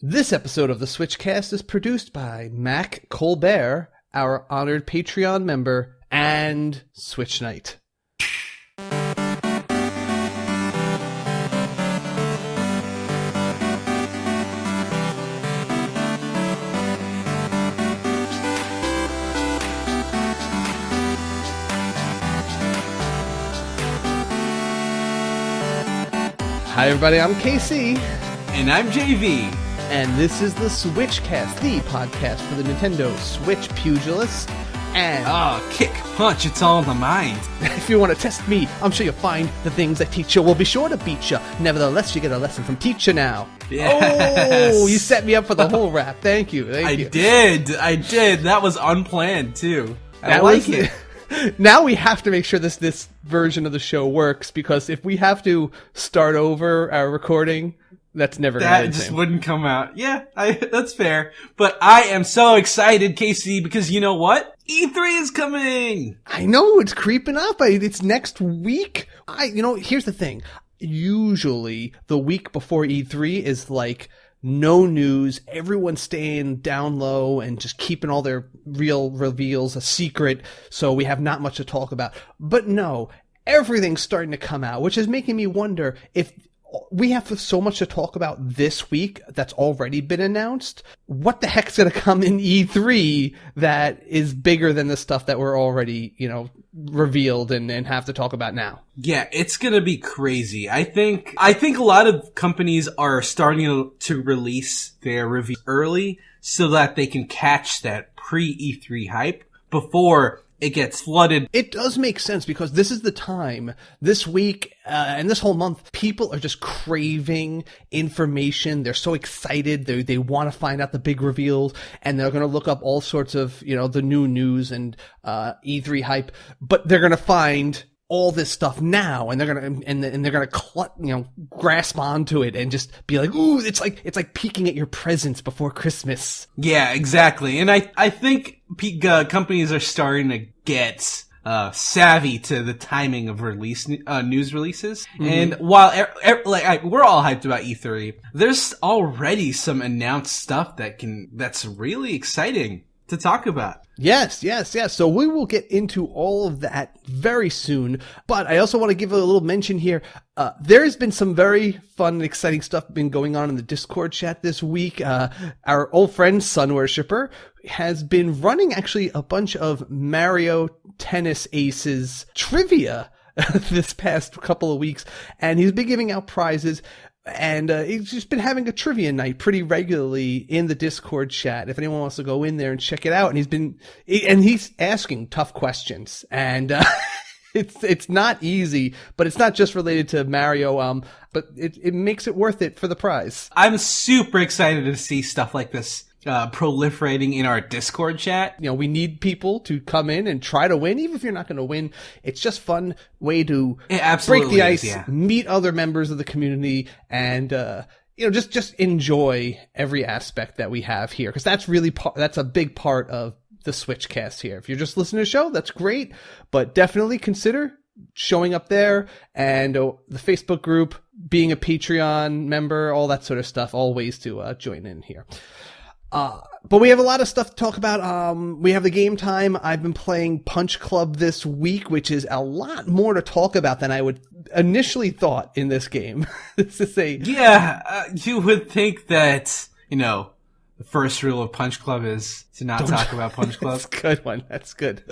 This episode of the SwitchCast is produced by Mac Colbert, our honored Patreon member, and Switch Knight. Hi everybody, I'm KC. And I'm JV. And this is the SwitchCast, the podcast for the Nintendo Switch pugilist. And kick, punch, it's all in the mind. If you want to test me, I'm sure you'll find the things I teach you will be sure to beat you. Nevertheless, you get a lesson from teacher now. Yes. Oh, you set me up for the whole rap. Thank you. I did. That was unplanned, too. I like it. Now we have to make sure this version of the show works, because if we have to start over our recording, that's never going to happen. That just wouldn't come out. Yeah, that's fair. But I am so excited, KC, because you know what? E3 is coming! I know, it's creeping up. It's next week. Here's the thing. Usually, the week before E3 is like no news, everyone's staying down low and just keeping all their real reveals a secret, so we have not much to talk about. But no, everything's starting to come out, which is making me wonder if we have so much to talk about this week that's already been announced. What the heck's going to come in E3 that is bigger than the stuff that we're already, revealed and have to talk about now? Yeah, it's gonna be crazy. I think a lot of companies are starting to release their reviews early so that they can catch that pre-E3 hype before it gets flooded. It does make sense, because this is the time, this week and this whole month, people are just craving information. They're so excited. They want to find out the big reveals, and they're going to look up all sorts of, the new news and E3 hype, but they're going to find all this stuff now, and they're gonna grasp onto it and just be like, ooh, it's like peeking at your presents before Christmas. Yeah, exactly. And I think companies are starting to get savvy to the timing of release news releases. Mm-hmm. And while we're all hyped about E3, there's already some announced stuff that's really exciting to talk about. Yes. So we will get into all of that very soon. But I also want to give a little mention here. There's been some very fun and exciting stuff been going on in the Discord chat this week. Our old friend Sun Worshipper has been running actually a bunch of Mario Tennis Aces trivia this past couple of weeks, and he's been giving out prizes. And he's just been having a trivia night pretty regularly in the Discord chat. If anyone wants to go in there and check it out, and he's asking tough questions, and it's not easy, but it's not just related to Mario. But it makes it worth it for the prize. I'm super excited to see stuff like this proliferating in our Discord chat. We need people to come in and try to win, even if you're not going to win. It's just fun way to break the ice, meet other members of the community, and just enjoy every aspect that we have here, because that's a big part of the SwitchCast here. If you're just listening to the show, that's great, but definitely consider showing up there, and the Facebook group, being a Patreon member, all that sort of stuff, all ways to join in here. But we have a lot of stuff to talk about. We have the game time. I've been playing Punch Club this week, which is a lot more to talk about than I would initially thought in this game. You would think that, the first rule of Punch Club is to not talk about Punch Club. That's a good one. That's good.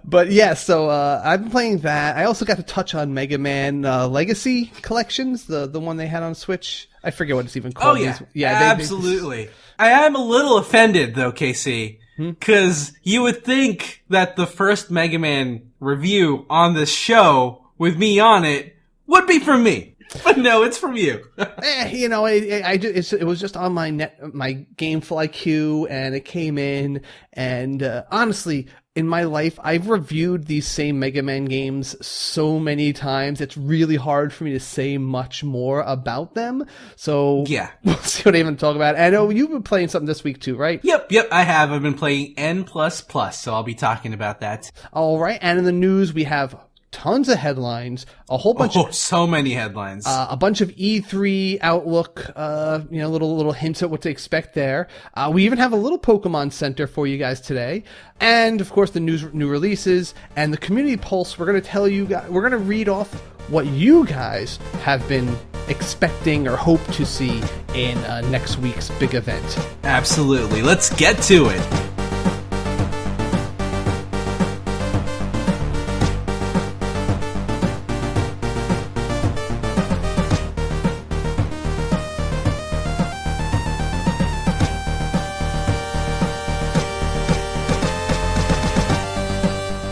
But yeah, so I've been playing that. I also got to touch on Mega Man Legacy Collections, the one they had on Switch. I forget what it's even called. Oh, yeah. Absolutely. I am a little offended, though, KC, because you would think that the first Mega Man review on this show, with me on it, would be from me. But no, it's from you. It was just on my GameFly queue, and it came in, and honestly, in my life, I've reviewed these same Mega Man games so many times, it's really hard for me to say much more about them. So yeah, we'll see what I even talk about. I know you've been playing something this week too, right? Yep, I have. I've been playing N++, so I'll be talking about that. All right, and in the news, we have tons of headlines, a whole bunch so many headlines. A bunch of E3 Outlook, little hints at what to expect there. We even have a little Pokémon Center for you guys today. And, of course, the new releases and the Community Pulse. We're going to tell you guys, we're going to read off what you guys have been expecting or hope to see in next week's big event. Absolutely. Let's get to it.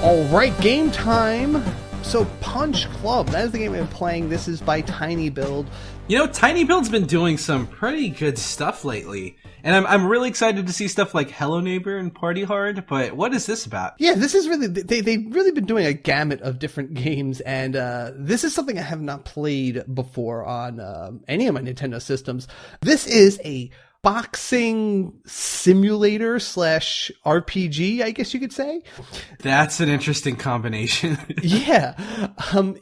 All right, game time. So Punch Club, that is the game I've been playing. This is by Tiny Build. You know, Tiny Build's been doing some pretty good stuff lately. And I'm really excited to see stuff like Hello Neighbor and Party Hard, but what is this about? Yeah, this is really, they've really been doing a gamut of different games, and this is something I have not played before on any of my Nintendo systems. This is a boxing simulator / RPG, I guess you could say. That's an interesting combination. Yeah.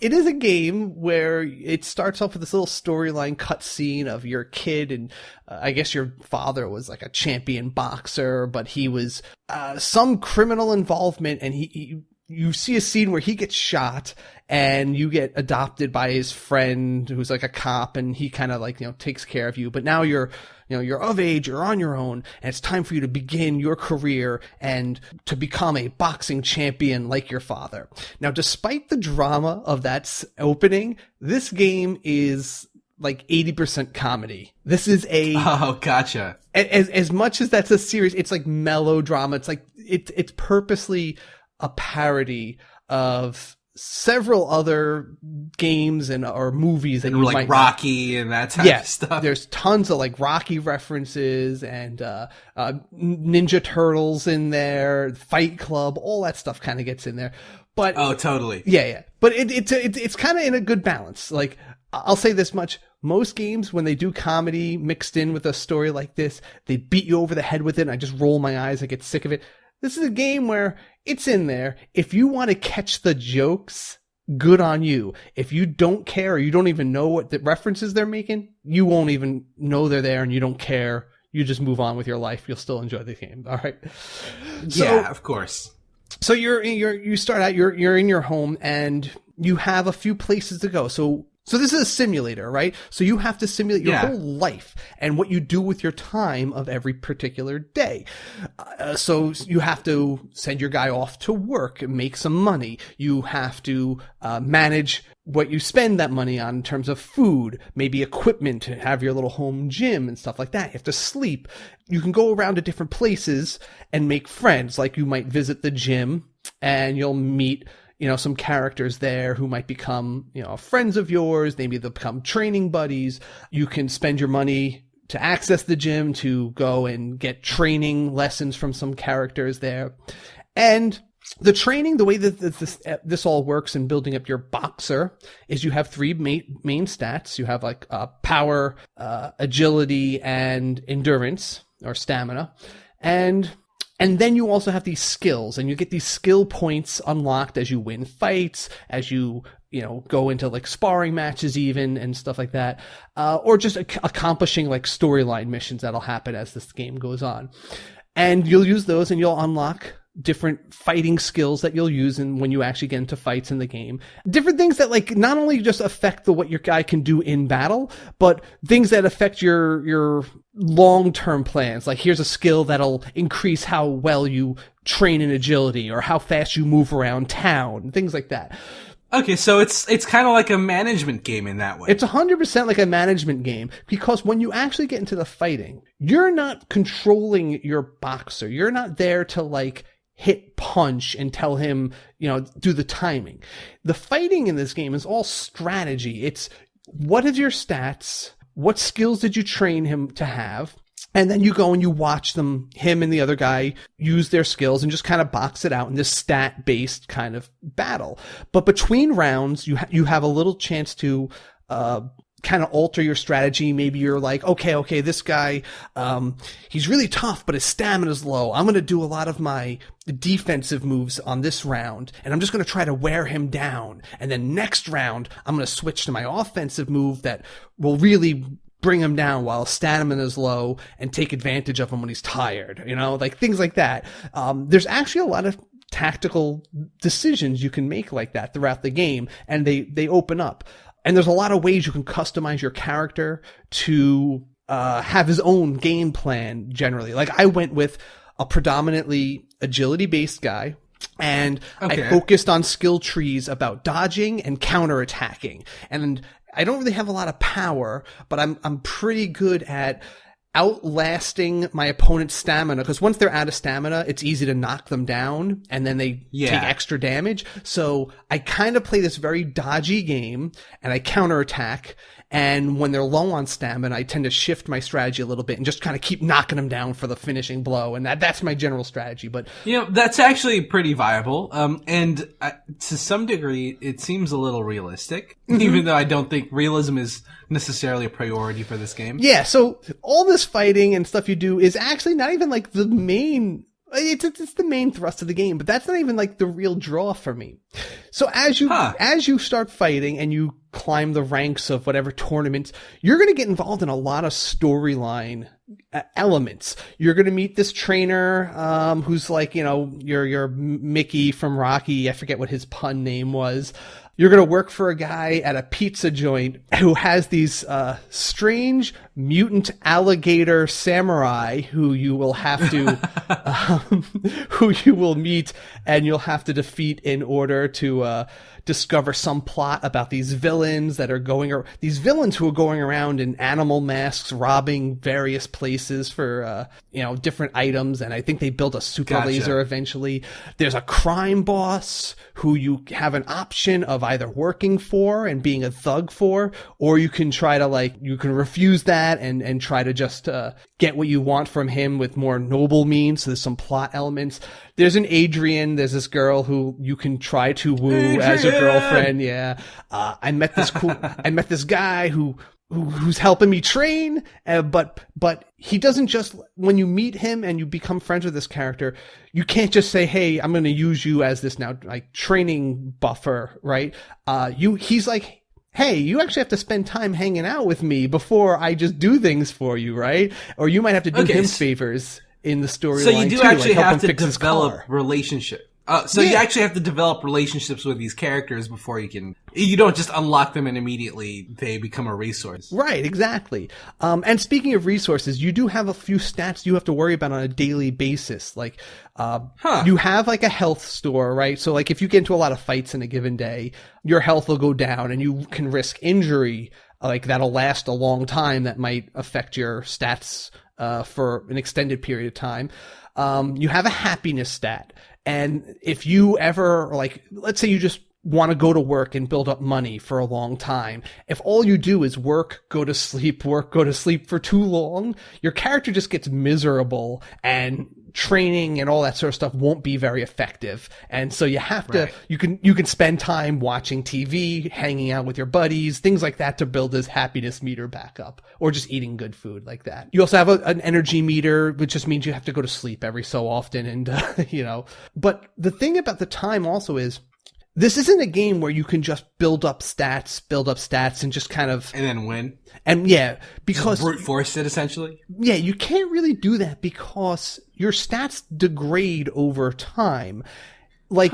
It is a game where it starts off with this little storyline cutscene of your kid, and I guess your father was like a champion boxer, but he was some criminal involvement, and you see a scene where he gets shot and you get adopted by his friend who's like a cop, and he kind of like, takes care of you. But now you're of age, you're on your own, and it's time for you to begin your career and to become a boxing champion like your father. Now, despite the drama of that opening, this game is like 80% comedy. This is Oh, gotcha. As much as that's a series, it's like melodrama. It's like, it's purposely a parody of several other games or movies that you like might Rocky and that type of stuff. There's tons of like Rocky references and Ninja Turtles in there, Fight Club, all that stuff kind of gets in there. But oh, totally. Yeah. But it's kind of in a good balance. Like, I'll say this much: most games, when they do comedy mixed in with a story like this, they beat you over the head with it, and I just roll my eyes. I get sick of it. This is a game where it's in there. If you want to catch the jokes, good on you. If you don't care, or you don't even know what the references they're making, you won't even know they're there, and you don't care. You just move on with your life. You'll still enjoy the game. All right. Yeah, of course. So you start out, you're in your home, and you have a few places to go. So this is a simulator, right? So you have to simulate your whole life and what you do with your time of every particular day. So you have to send your guy off to work and make some money. You have to manage what you spend that money on in terms of food, maybe equipment to have your little home gym and stuff like that. You have to sleep. You can go around to different places and make friends. Like, you might visit the gym and you'll meet some characters there who might become, friends of yours. Maybe they'll become training buddies. You can spend your money to access the gym to go and get training lessons from some characters there. And the training, the way that this all works in building up your boxer, is you have three main stats. You have like power, agility, and endurance or stamina. And then you also have these skills, and you get these skill points unlocked as you win fights, as you go into like sparring matches even and stuff like that, or just accomplishing like storyline missions that'll happen as this game goes on. And you'll use those, and you'll unlock different fighting skills that you'll use when you actually get into fights in the game. Different things that like not only just affect what your guy can do in battle, but things that affect your long-term plans. Like, here's a skill that'll increase how well you train in agility or how fast you move around town, things like that. Okay, so it's kind of like a management game in that way. It's 100% like a management game, because when you actually get into the fighting, you're not controlling your boxer. You're not there to like hit punch and tell him, do the timing. The fighting in this game is all strategy. It's, what is your stats? What skills did you train him to have? And then you go and you watch him and the other guy use their skills and just kind of box it out in this stat-based kind of battle. But between rounds, you have a little chance to kind of alter your strategy. Maybe you're like, okay, this guy, he's really tough, but his stamina's low. I'm going to do a lot of my defensive moves on this round, and I'm just going to try to wear him down. And then next round, I'm going to switch to my offensive move that will really bring him down while his stamina is low and take advantage of him when he's tired, like things like that. There's actually a lot of tactical decisions you can make like that throughout the game, and they open up. And there's a lot of ways you can customize your character to have his own game plan generally. Like I went with a predominantly agility-based guy, and I focused on skill trees about dodging and counterattacking. And I don't really have a lot of power, but I'm pretty good at outlasting my opponent's stamina, because once they're out of stamina, it's easy to knock them down and then they take extra damage. So I kind of play this very dodgy game and I counterattack. And when they're low on stamina, I tend to shift my strategy a little bit and just kind of keep knocking them down for the finishing blow. And that's my general strategy. But that's actually pretty viable. And to some degree, it seems a little realistic, even though I don't think realism is necessarily a priority for this game. Yeah. So all this fighting and stuff you do is actually not even like the main. It's the main thrust of the game, but that's not even like the real draw for me. So as you start fighting and you climb the ranks of whatever tournaments, you're going to get involved in a lot of storyline elements. You're going to meet this trainer, who's like, your Mickey from Rocky. I forget what his pun name was. You're going to work for a guy at a pizza joint who has these strange mutant alligator samurai who you will have to who you will meet and you'll have to defeat in order to discover some plot about these villains that are these villains who are going around in animal masks robbing various places for different items, and I think they build a super laser eventually. There's a crime boss who you have an option of either working for and being a thug for, or you can try to you can refuse that and try to just get what you want from him with more noble means. So there's some plot elements. There's an Adrian. There's this girl who you can try to woo as your girlfriend. Yeah. I met this guy who's helping me train, but he doesn't just, when you meet him and you become friends with this character, you can't just say, hey, I'm going to use you as this now like training buffer, right? He's like, hey, you actually have to spend time hanging out with me before I just do things for you, right? Or you might have to do him favors in the storyline. So you do actually have to develop relationship. You actually have to develop relationships with these characters before you don't just unlock them and immediately they become a resource. Right, exactly. And speaking of resources, you do have a few stats you have to worry about on a daily basis. Like, you have like a health store, right? So like if you get into a lot of fights in a given day, your health will go down and you can risk injury, like that'll last a long time that might affect your stats, for an extended period of time. You have a happiness stat. And if you ever, let's say you just want to go to work and build up money for a long time, if all you do is work, go to sleep for too long, your character just gets miserable and training and all that sort of stuff won't be very effective. And so you have to, you can spend time watching TV, hanging out with your buddies, things like that to build this happiness meter back up, or just eating good food like that. You also have an energy meter, which just means you have to go to sleep every so often. And, but the thing about the time also is, this isn't a game where you can just build up stats and just kind of... And then win. And yeah, because... Just brute force it, essentially. Yeah, you can't really do that because your stats degrade over time. Like,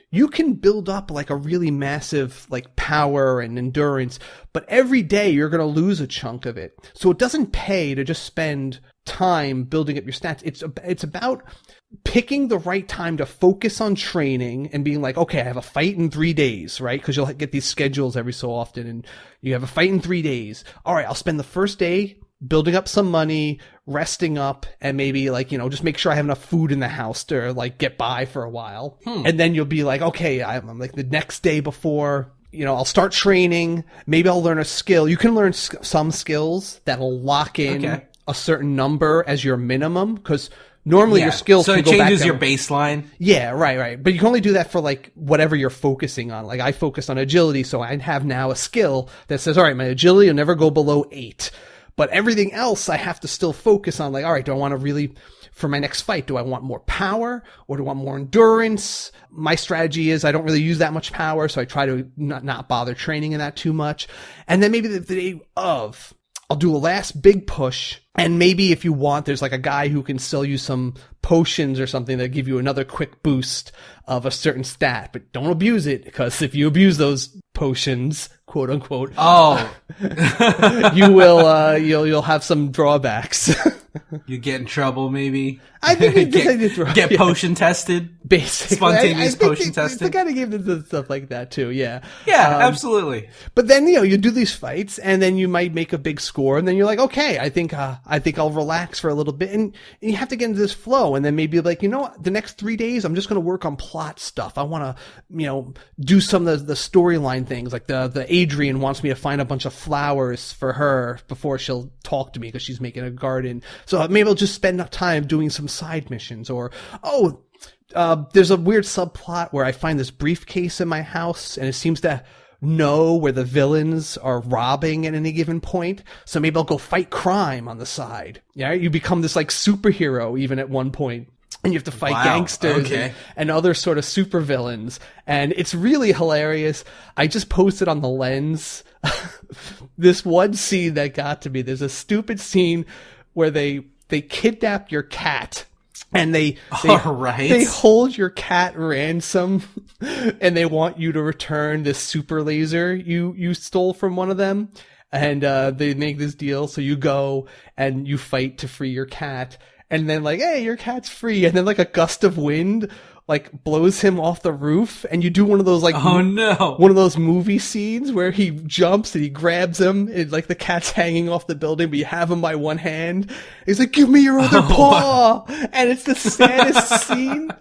you can build up like a really massive like power and endurance, but every day you're going to lose a chunk of it. So it doesn't pay to just spend time building up your stats. It's about picking the right time to focus on training and being like, okay, I have a fight in 3 days, right? Because you'll get these schedules every so often and you have a fight in 3 days. All right, I'll spend the first day building up some money, resting up, and maybe just make sure I have enough food in the house to get by for a while. And then you'll be like, okay, I'm like the next day before, I'll start training. Maybe I'll learn a skill. You can learn some skills that'll lock in a certain number as your minimum, because Normally your skills so can it go back changes down. your baseline. Yeah, right. But you can only do that for like whatever you're focusing on. Like I focused on agility, so I have now a skill that says, all right, my agility will never go below 8. But everything else I have to still focus on. Like, all right, do I want to really, for my next fight, do I want more power or do I want more endurance? My strategy is I don't really use that much power, so I try to not bother training in that too much. And then maybe the day of, I'll do a last big push, and maybe if you want, there's like a guy who can sell you some potions or something that give you another quick boost of a certain stat, but don't abuse it, because if you abuse those potions, quote unquote, you will, you'll have some drawbacks. You get in trouble, maybe. I think get potion tested. Basically, spontaneous potion tested. They kind of gave them stuff like that too. Yeah, absolutely. But then you do these fights, and then you might make a big score, and then you're like, okay, I think I'll relax for a little bit, and you have to get into this flow, and then maybe like, you know what, the next 3 days I'm just going to work on plot stuff. I want to do some of the storyline things, like the Adrian wants me to find a bunch of flowers for her before she'll talk to me because she's making a garden. So maybe I'll just spend time doing some side missions, or there's a weird subplot where I find this briefcase in my house, and it seems to know where the villains are robbing at any given point. So maybe I'll go fight crime on the side. Yeah, you become this like superhero even at one point. And you have to fight gangsters and other sort of supervillains. And it's really hilarious. I just posted on the Lens this one scene that got to me. There's a stupid scene where they kidnap your cat. And they hold your cat ransom, and they want you to return this super laser you stole from one of them. And they make this deal, so you go and you fight to free your cat. And then like, hey, your cat's free. And then like a gust of wind like blows him off the roof, and you do one of those like one of those movie scenes where he jumps and he grabs him, and like the cat's hanging off the building, but you have him by one hand. He's like, give me your other paw. And it's the saddest scene,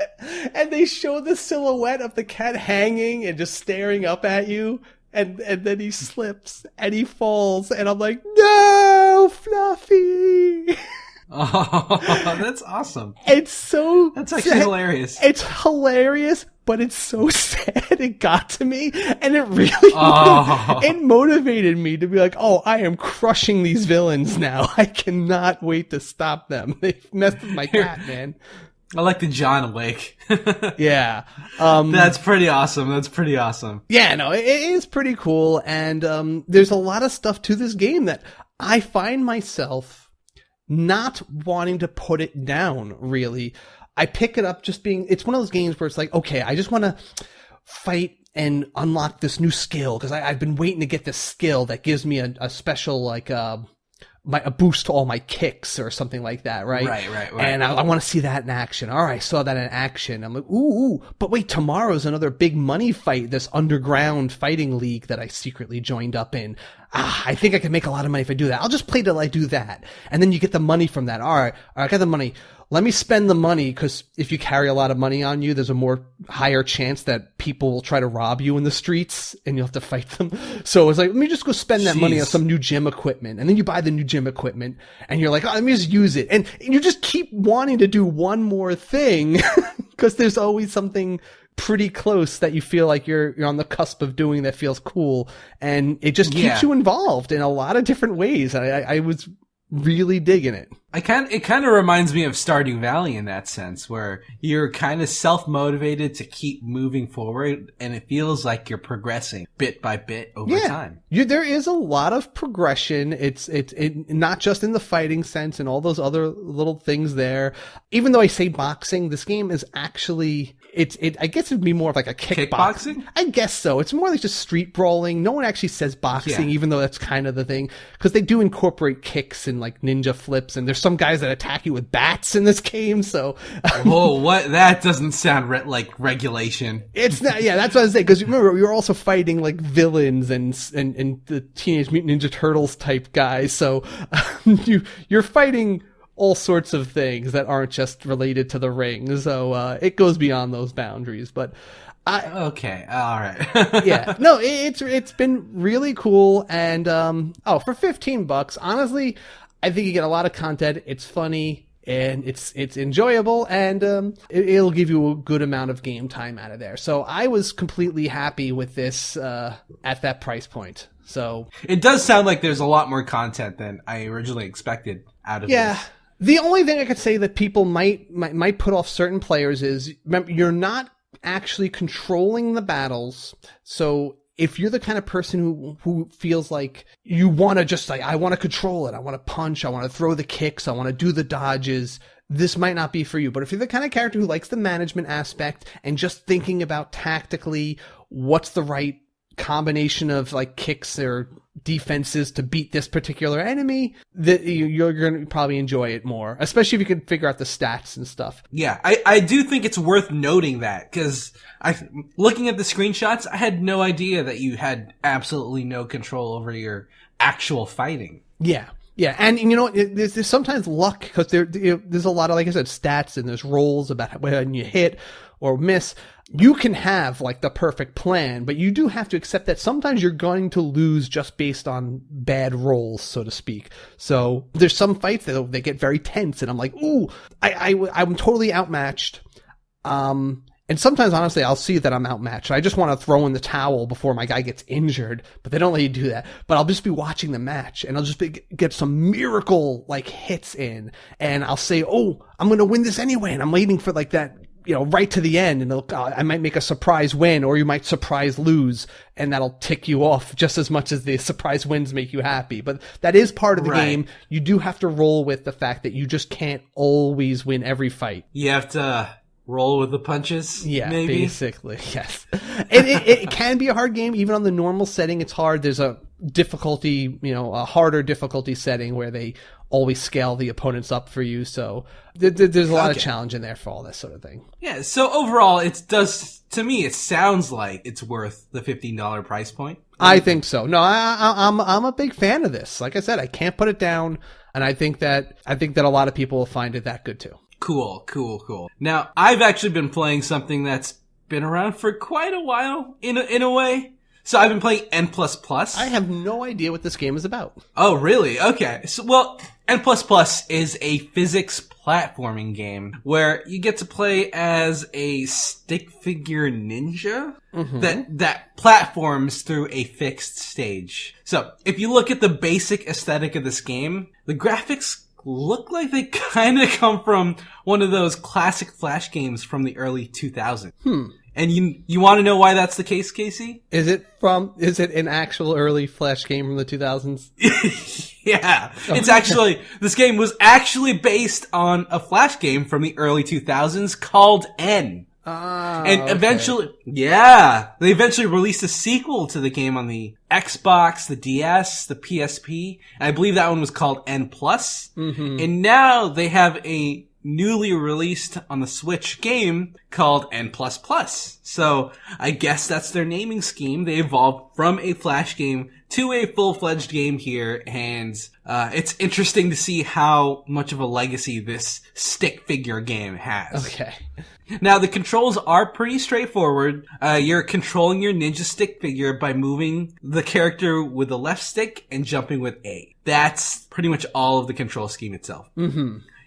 and they show the silhouette of the cat hanging and just staring up at you, and then he slips and he falls, and I'm like, no, Fluffy. Oh, that's awesome. That's actually hilarious. It's hilarious, but it's so sad. It got to me, and it really it motivated me to be like, oh, I am crushing these villains now. I cannot wait to stop them. They've messed with my cat, man. I like the John Wick. Yeah. That's pretty awesome. Yeah, no, it is pretty cool, and there's a lot of stuff to this game that I find myself not wanting to put it down, really. I pick it up just it's one of those games where it's like, okay, I just want to fight and unlock this new skill, because I've been waiting to get this skill that gives me a special, like, a boost to all my kicks or something like that, right? Right. And I want to see that in action. All right, I saw that in action. I'm like, ooh, but wait, tomorrow's another big money fight, this underground fighting league that I secretly joined up in. I think I can make a lot of money if I do that. I'll just play till I do that. And then you get the money from that. All right, I got the money. Let me spend the money, because if you carry a lot of money on you, there's a higher chance that people will try to rob you in the streets, and you'll have to fight them. So it's like, let me just go spend that money on some new gym equipment. And then you buy the new gym equipment, and you're like, oh, let me just use it. And you just keep wanting to do one more thing, because there's always something pretty close that you feel like you're on the cusp of doing that feels cool. And it just keeps you involved in a lot of different ways. I was really digging it. It kind of reminds me of Stardew Valley in that sense, where you're kind of self-motivated to keep moving forward, and it feels like you're progressing bit by bit over time. There is a lot of progression. It's not just in the fighting sense and all those other little things there. Even though I say boxing, this game is actually, I guess it'd be more of like a kickboxing. I guess so. It's more like just street brawling. No one actually says boxing, even though that's kind of the thing, because they do incorporate kicks and like ninja flips, and there's some guys that attack you with bats in this game. So, whoa, what? That doesn't sound like regulation. It's not. Yeah, that's what I was saying. Because remember, we were also fighting like villains and the Teenage Mutant Ninja Turtles type guys. So you're fighting all sorts of things that aren't just related to the ring. So it goes beyond those boundaries. But okay, all right. Yeah, no, it's been really cool. And for $15, honestly, I think you get a lot of content. It's funny. and it's enjoyable, and it'll give you a good amount of game time out of there. So I was completely happy with this at that price point. So it does sound like there's a lot more content than I originally expected out of this. The only thing I could say that people might put off certain players is, remember, you're not actually controlling the battles. So if you're the kind of person who feels like you want to just like, I want to control it, I want to punch, I want to throw the kicks, I want to do the dodges, this might not be for you. But if you're the kind of character who likes the management aspect and just thinking about tactically what's the right combination of like kicks or defenses to beat this particular enemy, that you're going to probably enjoy it more, especially if you can figure out the stats and stuff. Yeah, I do think it's worth noting that, because looking at the screenshots, I had no idea that you had absolutely no control over your actual fighting. Yeah. Yeah, and you know, there's sometimes luck, because there's a lot of, like I said, stats, and there's rolls about when you hit or miss. You can have like the perfect plan, but you do have to accept that sometimes you're going to lose just based on bad rolls, so to speak. So there's some fights that they get very tense, and I'm like, ooh, I'm totally outmatched. And sometimes, honestly, I'll see that I'm outmatched. I just want to throw in the towel before my guy gets injured, but they don't let you do that. But I'll just be watching the match, and I'll just get some miracle like hits in, and I'll say, oh, I'm going to win this anyway, and I'm waiting for like that, you know, right to the end, and I might make a surprise win, or you might surprise lose, and that'll tick you off just as much as the surprise wins make you happy. But that is part of the game. You do have to roll with the fact that you just can't always win every fight. You have to roll with the punches? Yeah, maybe? Basically, yes. And it can be a hard game. Even on the normal setting, it's hard. There's a difficulty, you know, a harder difficulty setting where they always scale the opponents up for you. So there's a lot of challenge in there for all this sort of thing. Yeah, so overall, to me, it sounds like it's worth the $15 price point. I think so. No, I'm a big fan of this. Like I said, I can't put it down, and I think that a lot of people will find it that good too. Cool. Now, I've actually been playing something that's been around for quite a while, in a way. So I've been playing N++. I have no idea what this game is about. Oh, really? Okay. So, well, N++ is a physics platforming game where you get to play as a stick figure ninja that platforms through a fixed stage. So, if you look at the basic aesthetic of this game, the graphics look like they kind of come from one of those classic Flash games from the early 2000s. And you want to know why that's the case, Casey? Is it an actual early Flash game from the 2000s? Yeah. It's actually, this game was actually based on a Flash game from the early 2000s called N. And eventually, they eventually released a sequel to the game on the Xbox, the DS, the PSP. And I believe that one was called N+. And now they have a newly released on the Switch game called N++. So I guess that's their naming scheme. They evolved from a Flash game to a full-fledged game here, and it's interesting to see how much of a legacy this stick figure game has. Okay. Now, the controls are pretty straightforward. You're controlling your ninja stick figure by moving the character with the left stick and jumping with A. That's pretty much all of the control scheme itself.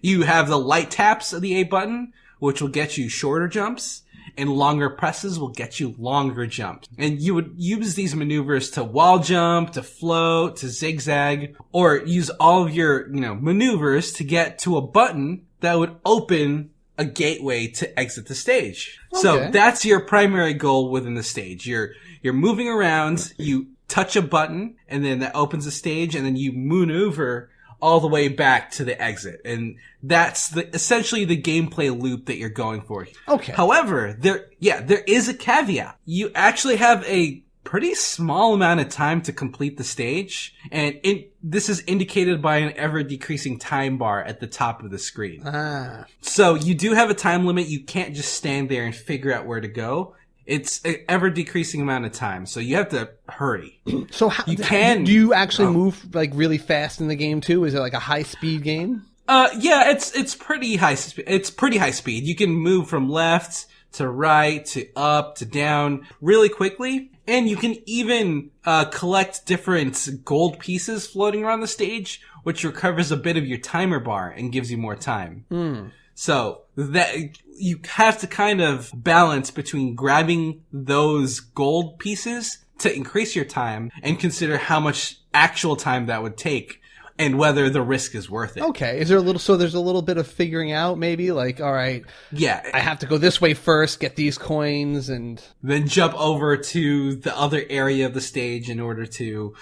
You have the light taps of the A button, which will get you shorter jumps, and longer presses will get you longer jumps. And you would use these maneuvers to wall jump, to float, to zigzag, or use all of your, maneuvers to get to a button that would open a gateway to exit the stage. Okay. So that's your primary goal within the stage. You're moving around, you touch a button, and then that opens the stage, and then you maneuver all the way back to the exit. And that's essentially the gameplay loop that you're going for. Okay. However, there is a caveat. You actually have a pretty small amount of time to complete the stage, and this is indicated by an ever-decreasing time bar at the top of the screen. So you do have a time limit. You can't just stand there and figure out where to go. It's an ever-decreasing amount of time, so you have to hurry. So do you actually move like really fast in the game too? Is it like a high-speed game? Yeah, it's pretty high. It's pretty high speed. You can move from left to right to up to down really quickly, and you can even collect different gold pieces floating around the stage, which recovers a bit of your timer bar and gives you more time. So that you have to kind of balance between grabbing those gold pieces to increase your time and consider how much actual time that would take and whether the risk is worth it. Okay. Is there there's a little bit of figuring out maybe like, all right, yeah, I have to go this way first, get these coins and then jump over to the other area of the stage in order to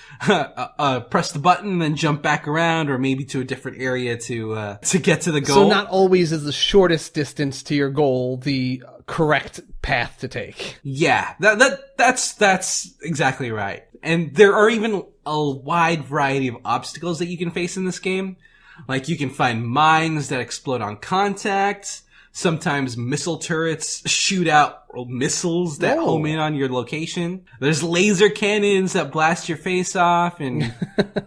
press the button, then jump back around or maybe to a different area to get to the goal. So not always is the shortest distance to your goal the correct path to take. Yeah, that's exactly right. And there are even a wide variety of obstacles that you can face in this game. Like you can find mines that explode on contact. Sometimes missile turrets shoot out missiles that home in on your location. There's laser cannons that blast your face off and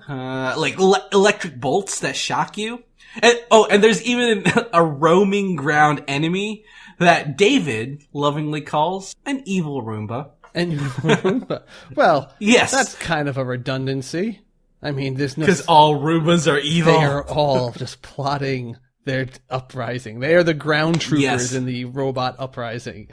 electric bolts that shock you. And there's even a roaming ground enemy that David lovingly calls an evil Roomba. And well, yes, that's kind of a redundancy. I mean, there's no because all Roombas are evil. They are all just plotting their uprising. They are the ground troopers in the robot uprising.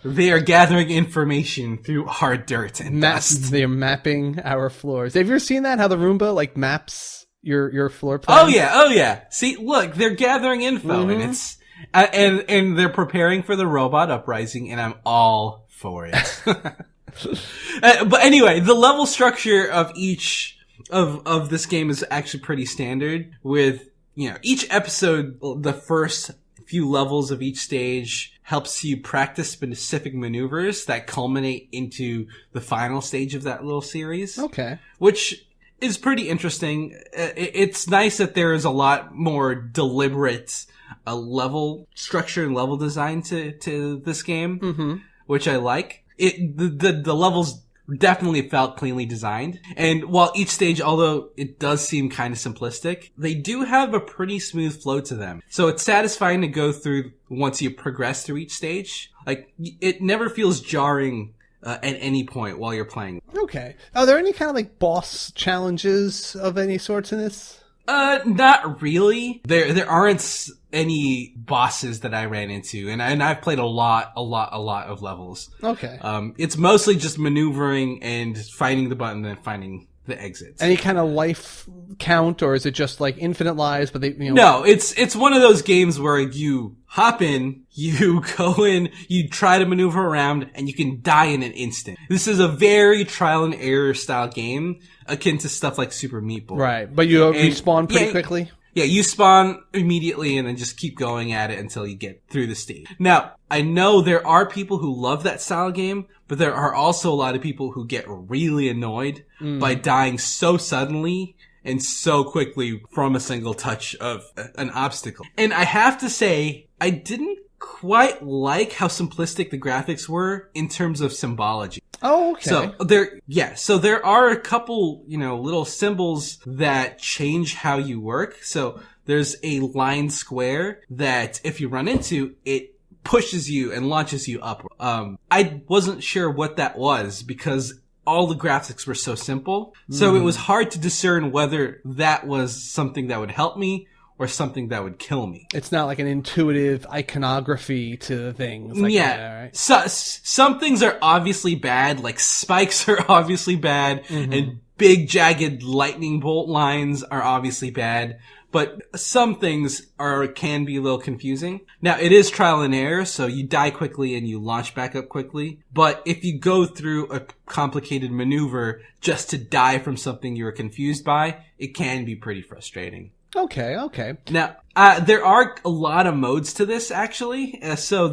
They are gathering information through hard dirt and dust. They are mapping our floors. Have you ever seen that? How the Roomba like maps your floor plan? Oh yeah. See, look, they're gathering info, and it's and they're preparing for the robot uprising, and I'm all for it. But anyway, the level structure of each of this game is actually pretty standard with, each episode, the first few levels of each stage helps you practice specific maneuvers that culminate into the final stage of that little series. Okay. Which is pretty interesting. It's nice that there is a lot more deliberate level structure and level design to this game, which I like. The levels definitely felt cleanly designed. And while each stage, although it does seem kind of simplistic, they do have a pretty smooth flow to them. So it's satisfying to go through once you progress through each stage. Like, it never feels jarring at any point while you're playing. Okay. Are there any kind of like boss challenges of any sorts in this? Not really. There aren't any bosses that I ran into, and I've played a lot of levels. Okay. It's mostly just maneuvering and finding the button and finding the exits. Any kind of life count, or is it just like infinite lives? But they, No, it's one of those games where you hop in, you go in, you try to maneuver around, and you can die in an instant. This is a very trial and error style game, akin to stuff like Super Meat Boy. Right, but you respawn pretty quickly? Yeah, you spawn immediately and then just keep going at it until you get through the stage. Now, I know there are people who love that style game, but there are also a lot of people who get really annoyed by dying so suddenly and so quickly from a single touch of an obstacle. And I have to say, I didn't quite like how simplistic the graphics were in terms of symbology. Oh, okay. So there are a couple, little symbols that change how you work. So there's a line square that if you run into, it pushes you and launches you up. I wasn't sure what that was because all the graphics were so simple. So it was hard to discern whether that was something that would help me or something that would kill me. It's not like an intuitive iconography to things. Like that, right? So, some things are obviously bad, like spikes are obviously bad, and big jagged lightning bolt lines are obviously bad. But some things can be a little confusing. Now, it is trial and error, so you die quickly and you launch back up quickly. But if you go through a complicated maneuver just to die from something you were confused by, it can be pretty frustrating. Okay. Now, there are a lot of modes to this, actually. So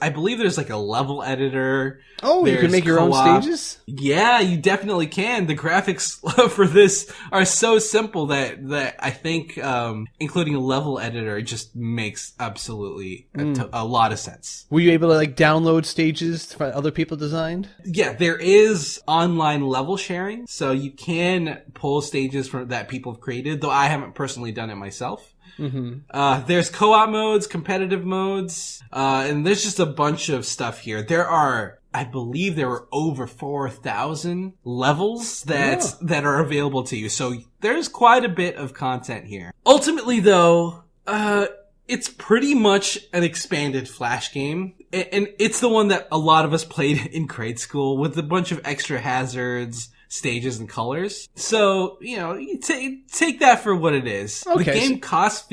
I believe there's like a level editor. Oh, you can make your own stages? Yeah, you definitely can. The graphics for this are so simple that I think, including a level editor, just makes absolutely a lot of sense. Were you able to like download stages that other people designed? Yeah, there is online level sharing. So you can pull stages that people have created, though I haven't personally done it myself. There's co-op modes, competitive modes, and there's just a bunch of stuff here. There are I believe there were over 4,000 levels that are available to you. So there's quite a bit of content here. Ultimately, though, it's pretty much an expanded Flash game. And it's the one that a lot of us played in grade school with a bunch of extra hazards, stages, and colors. So, you take that for what it is. Okay. The game costs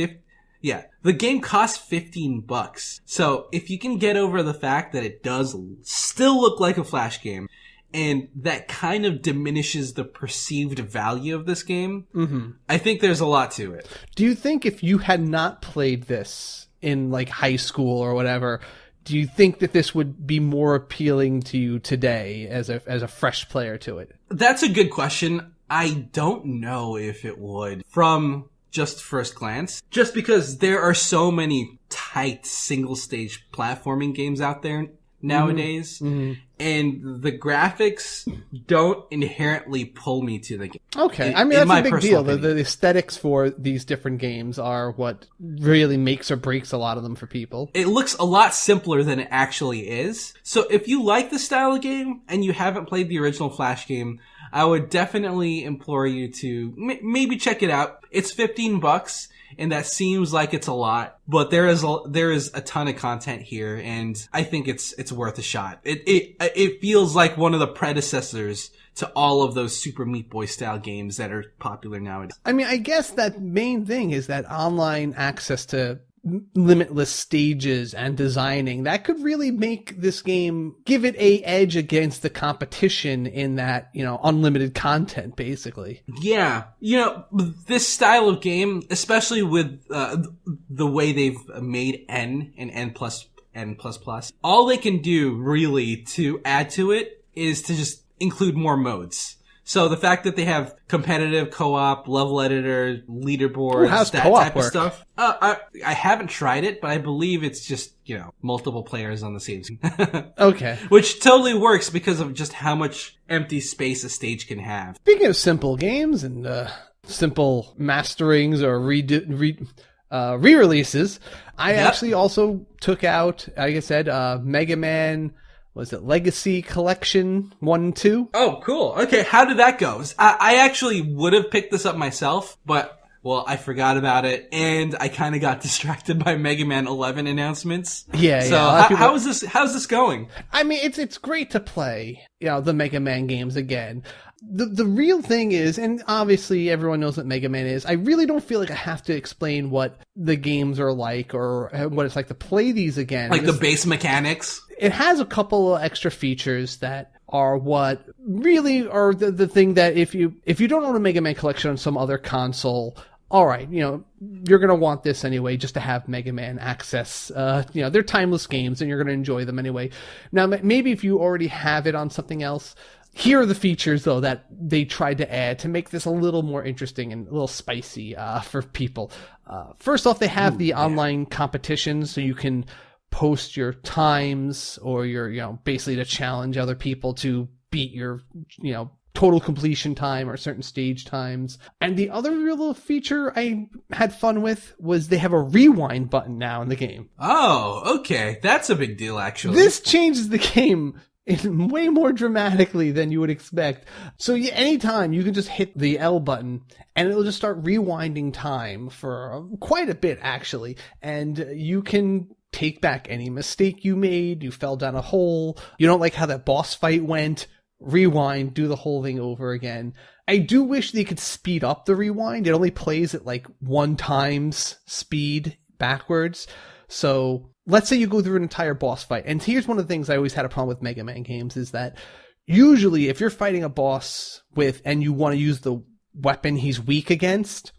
the game costs $15. So if you can get over the fact that it does still look like a Flash game, and that kind of diminishes the perceived value of this game, I think there's a lot to it. Do you think if you had not played this in like high school or whatever, do you think that this would be more appealing to you today as a fresh player to it? That's a good question. I don't know if it would from just first glance, just because there are so many tight single stage platforming games out there nowadays, and the graphics don't inherently pull me to the game. Okay, I mean, that's a big deal. The aesthetics for these different games are what really makes or breaks a lot of them for people. It looks a lot simpler than it actually is. So if you like the style of game and you haven't played the original Flash game, I would definitely implore you to maybe check it out. It's $15, and that seems like it's a lot, but there is a ton of content here, and I think it's worth a shot. It feels like one of the predecessors to all of those Super Meat Boy style games that are popular nowadays. I mean, I guess that main thing is that online access to limitless stages and designing that could really make this game, give it a edge against the competition in that, unlimited content basically. Yeah. This style of game, especially with the way they've made N and N++, all they can do really to add to it is to just include more modes. So the fact that they have competitive, co-op, level editor, leaderboards, that type of stuff. I haven't tried it, but I believe it's just, multiple players on the same team. Okay. Which totally works because of just how much empty space a stage can have. Speaking of simple games and simple masterings or re-releases, I actually also took out, like I said, Mega Man... Was it Legacy Collection 1 and 2? Oh, cool. Okay, how did that go? I actually would have picked this up myself, but, I forgot about it, and I kind of got distracted by Mega Man 11 announcements. Yeah, so how's this going? I mean, it's great to play, the Mega Man games again. The real thing is, and obviously everyone knows what Mega Man is, I really don't feel like I have to explain what the games are like or what it's like to play these again. Like the base mechanics? It has a couple of extra features that are what really are the thing that if you don't own a Mega Man collection on some other console, all right, you're going to want this anyway just to have Mega Man access. They're timeless games and you're going to enjoy them anyway. Now, maybe if you already have it on something else, here are the features, though, that they tried to add to make this a little more interesting and a little spicy for people. First off, they have the online competitions, so you can post your times or your, basically to challenge other people to beat your, total completion time or certain stage times. And the other real little feature I had fun with was they have a rewind button now in the game. Oh, okay. That's a big deal, actually. This changes the game in way more dramatically than you would expect. So anytime you can just hit the L button and it'll just start rewinding time for quite a bit, actually. And you can take back any mistake you made. You fell down a hole. You don't like how that boss fight went. Rewind, do the whole thing over again. I do wish they could speed up the rewind. It only plays at like 1 times speed backwards. So let's say you go through an entire boss fight. And here's one of the things I always had a problem with Mega Man games is that usually if you're fighting a boss and you want to use the weapon he's weak against,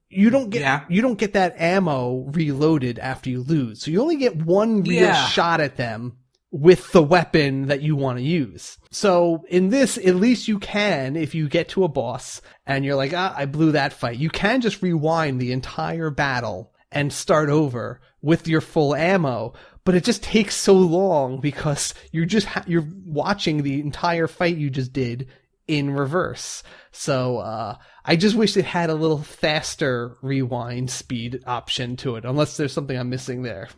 you don't get that ammo reloaded after you lose. So you only get one real shot at them with the weapon that you want to use. So in this, at least you can, if you get to a boss and you're like, I blew that fight, you can just rewind the entire battle and start over with your full ammo. But it just takes so long because you're watching the entire fight you just did in reverse. So I just wish it had a little faster rewind speed option to it, unless there's something I'm missing there.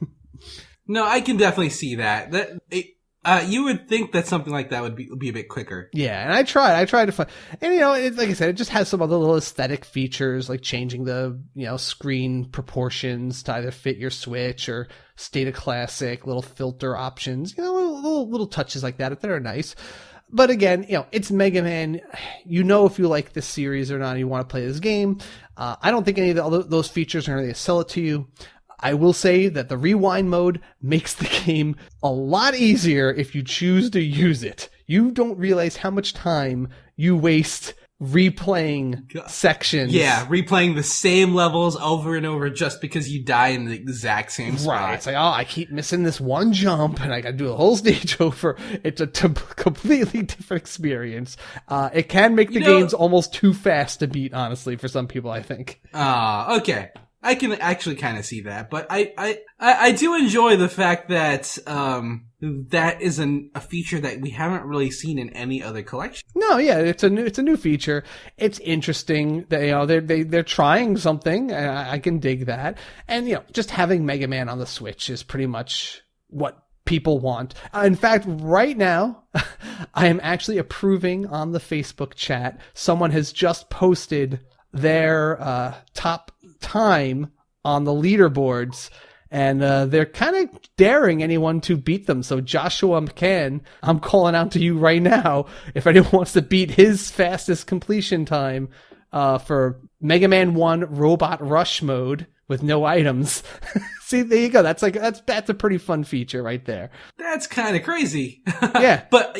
No, I can definitely see that. You would think that something like that would be a bit quicker. Yeah, and I tried to find, and like I said, it just has some other little aesthetic features, like changing the, screen proportions to either fit your Switch or state of classic, little filter options, little touches like that are nice. But again, it's Mega Man. If you like this series or not, and you want to play this game. I don't think any of those features are going to sell it to you. I will say that the rewind mode makes the game a lot easier if you choose to use it. You don't realize how much time you waste replaying sections. Yeah, replaying the same levels over and over just because you die in the exact same spot. Right. It's like, I keep missing this one jump and I gotta do the whole stage over. It's a completely different experience. It can make the games almost too fast to beat, honestly, for some people, I think. Okay. I can actually kind of see that, but I do enjoy the fact that that is a feature that we haven't really seen in any other collection. No, yeah, it's a new feature. It's interesting that they're trying something. I can dig that, and just having Mega Man on the Switch is pretty much what people want. In fact, right now, I am actually approving on the Facebook chat. Someone has just posted their top time on the leaderboards, and they're kind of daring anyone to beat them. So Joshua McCann, I'm calling out to you right now. If anyone wants to beat his fastest completion time for Mega Man 1 Robot Rush mode with no items. See, there you go. That's a pretty fun feature right there. That's kind of crazy. Yeah. But,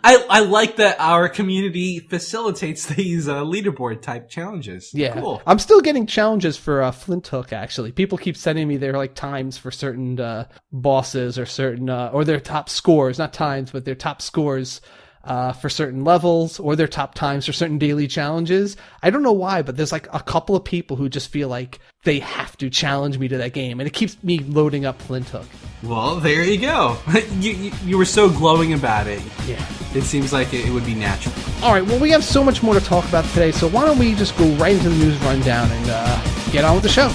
I like that our community facilitates these leaderboard type challenges. Yeah. Cool. I'm still getting challenges for Flint Hook, actually. People keep sending me their times for certain bosses or certain or their top scores, not times, but their top scores for certain levels, or their top times for certain daily challenges. I don't know why, but there's a couple of people who just feel like they have to challenge me to that game, and it keeps me loading up Flint Hook. Well, there you go. You were so glowing about it. Yeah. It seems like it would be natural. All right, well, we have so much more to talk about today, so why don't we just go right into the news rundown and get on with the show.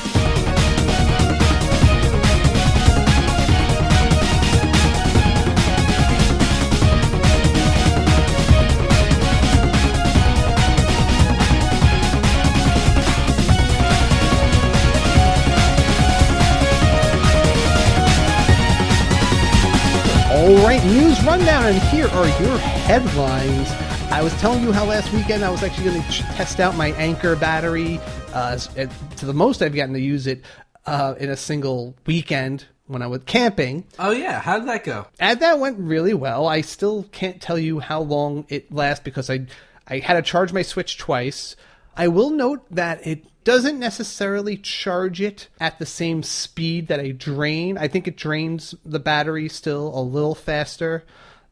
All right, news rundown, and here are your headlines. I was telling you how last weekend I was actually going to test out my Anchor battery. To the most I've gotten to use it in a single weekend when I was camping. Oh yeah, how did that go? And that went really well. I still can't tell you how long it lasts because I had to charge my Switch twice. I will note that it doesn't necessarily charge it at the same speed that I drain. I think it drains the battery still a little faster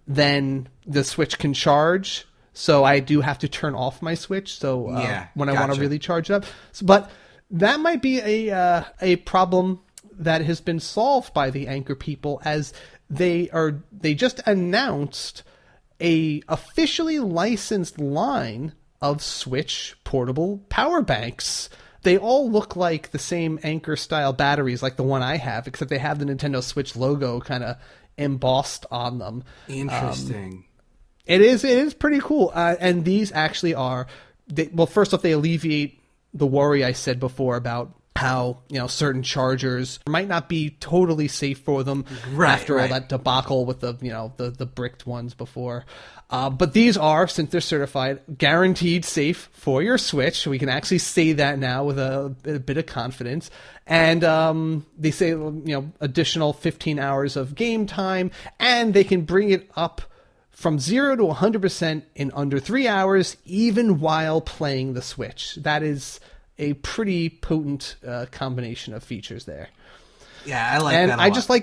than the Switch can charge. So I do have to turn off my Switch. So when I want to really charge it up. But that might be a problem that has been solved by the Anchor people, as they just announced a officially licensed line of Switch portable power banks. They all look like the same Anchor style batteries like the one I have, except they have the Nintendo Switch logo kind of embossed on them. Interesting. It is pretty cool. And these actually are, first off, they alleviate the worry I said before about how, certain chargers might not be totally safe for them after all that debacle with the bricked ones before. But these are, since they're certified, guaranteed safe for your Switch. We can actually say that now with a bit of confidence. And they say, additional 15 hours of game time, and they can bring it up from 0 to 100% in under 3 hours, even while playing the Switch. That is a pretty potent combination of features there. Yeah, I like that a lot.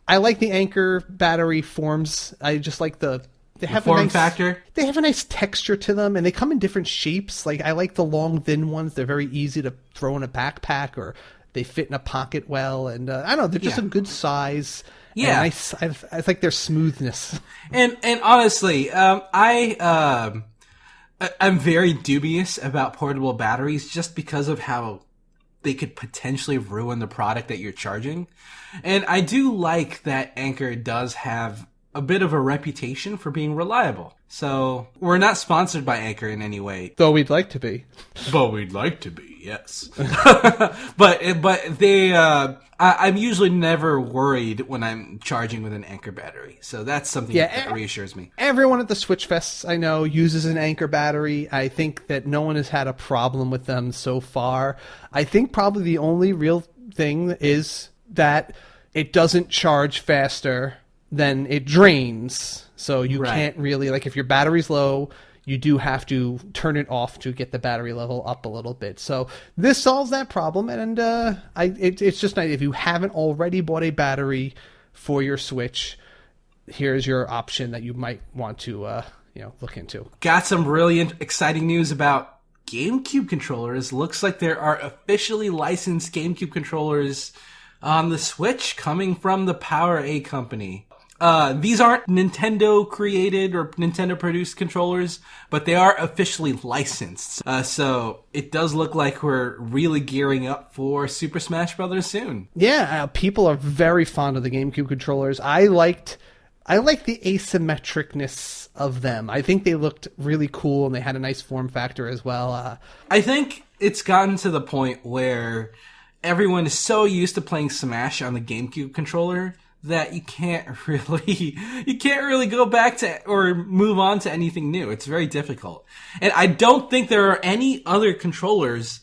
I like the Anchor battery forms. I just like they have form factor. They have a nice texture to them, and they come in different shapes. Like, I like the long, thin ones. They're very easy to throw in a backpack, or they fit in a pocket well. And I don't know, they're just a good size. Yeah, I like their smoothness. And honestly, I'm very dubious about portable batteries just because of how they could potentially ruin the product that you're charging. And I do like that Anchor does have a bit of a reputation for being reliable. So we're not sponsored by Anchor in any way. Though we'd like to be. But we'd like to be, yes. but they, I'm usually never worried when I'm charging with an Anchor battery. So that's something that reassures me. Everyone at the Switch Fests I know uses an Anchor battery. I think that no one has had a problem with them so far. I think probably the only real thing is that it doesn't charge faster than it drains. So you can't really, like, if your battery's low, you do have to turn it off to get the battery level up a little bit. So this solves that problem, and it's just nice. If you haven't already bought a battery for your Switch, here's your option that you might want to look into. Got some really exciting news about GameCube controllers. Looks like there are officially licensed GameCube controllers on the Switch coming from the PowerA company. These aren't Nintendo created or Nintendo produced controllers, but they are officially licensed. So it does look like we're really gearing up for Super Smash Bros. Soon. Yeah, people are very fond of the GameCube controllers. I like the asymmetricness of them. I think they looked really cool and they had a nice form factor as well. I think it's gotten to the point where everyone is so used to playing Smash on the GameCube controller that you can't really go back to or move on to anything new. It's very difficult. And I don't think there are any other controllers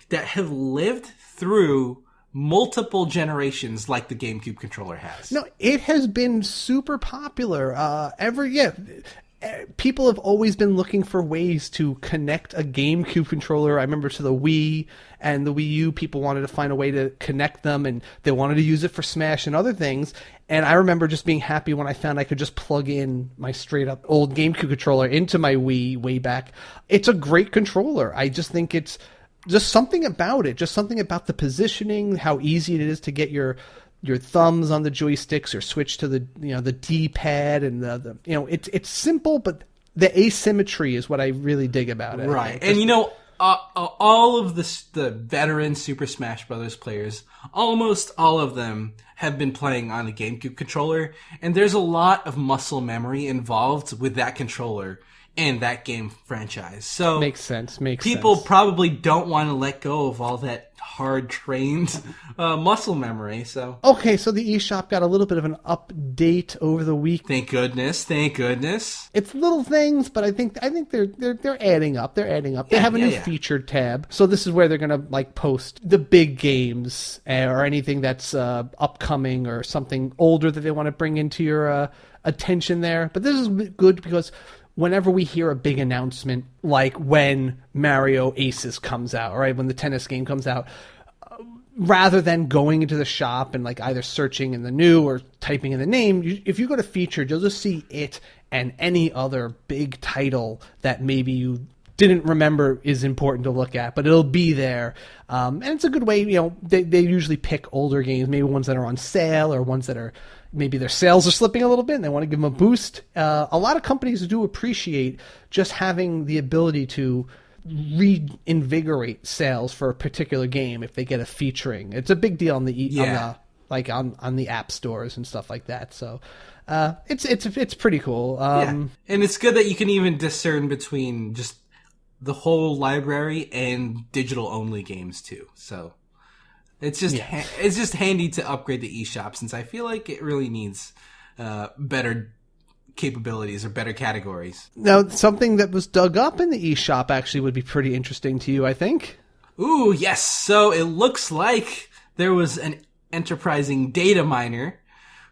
that have lived through multiple generations like the GameCube controller has. No, it has been super popular. People have always been looking for ways to connect a GameCube controller. I remember to the Wii and the Wii U, people wanted to find a way to connect them, and they wanted to use it for Smash and other things. And I remember just being happy when I found I could just plug in my straight-up old GameCube controller into my Wii way back. It's a great controller. I just think it's just something about it, just something about the positioning, how easy it is to get your thumbs on the joysticks or switch to the D-pad, and it's simple, but the asymmetry is what I really dig about it. Right. And all of the veteran Super Smash Bros. Players, almost all of them have been playing on a GameCube controller, and there's a lot of muscle memory involved with that controller and that game franchise. So makes sense. People probably don't want to let go of all that hard-trained muscle memory. So okay, so the eShop got a little bit of an update over the week. Thank goodness. It's little things, but I think they're adding up. They have a new featured tab. So this is where they're gonna post the big games or anything that's upcoming or something older that they want to bring into your attention there. But this is good because whenever we hear a big announcement, like when Mario Aces comes out, right, when the tennis game comes out, rather than going into the shop and either searching in the new or typing in the name, if you go to featured, you'll just see it and any other big title that maybe you didn't remember is important to look at, but it'll be there. And it's a good way, they usually pick older games, maybe ones that are on sale or ones that are maybe their sales are slipping a little bit and they want to give them a boost. A lot of companies do appreciate just having the ability to reinvigorate sales for a particular game if they get a featuring. It's a big deal on on the app stores and stuff like that. So it's pretty cool. And it's good that you can even discern between just the whole library and digital only games too. So it's just it's just handy to upgrade the eShop, since I feel like it really needs better capabilities or better categories. Now, something that was dug up in the eShop actually would be pretty interesting to you, I think. Ooh, yes. So it looks like there was an enterprising data miner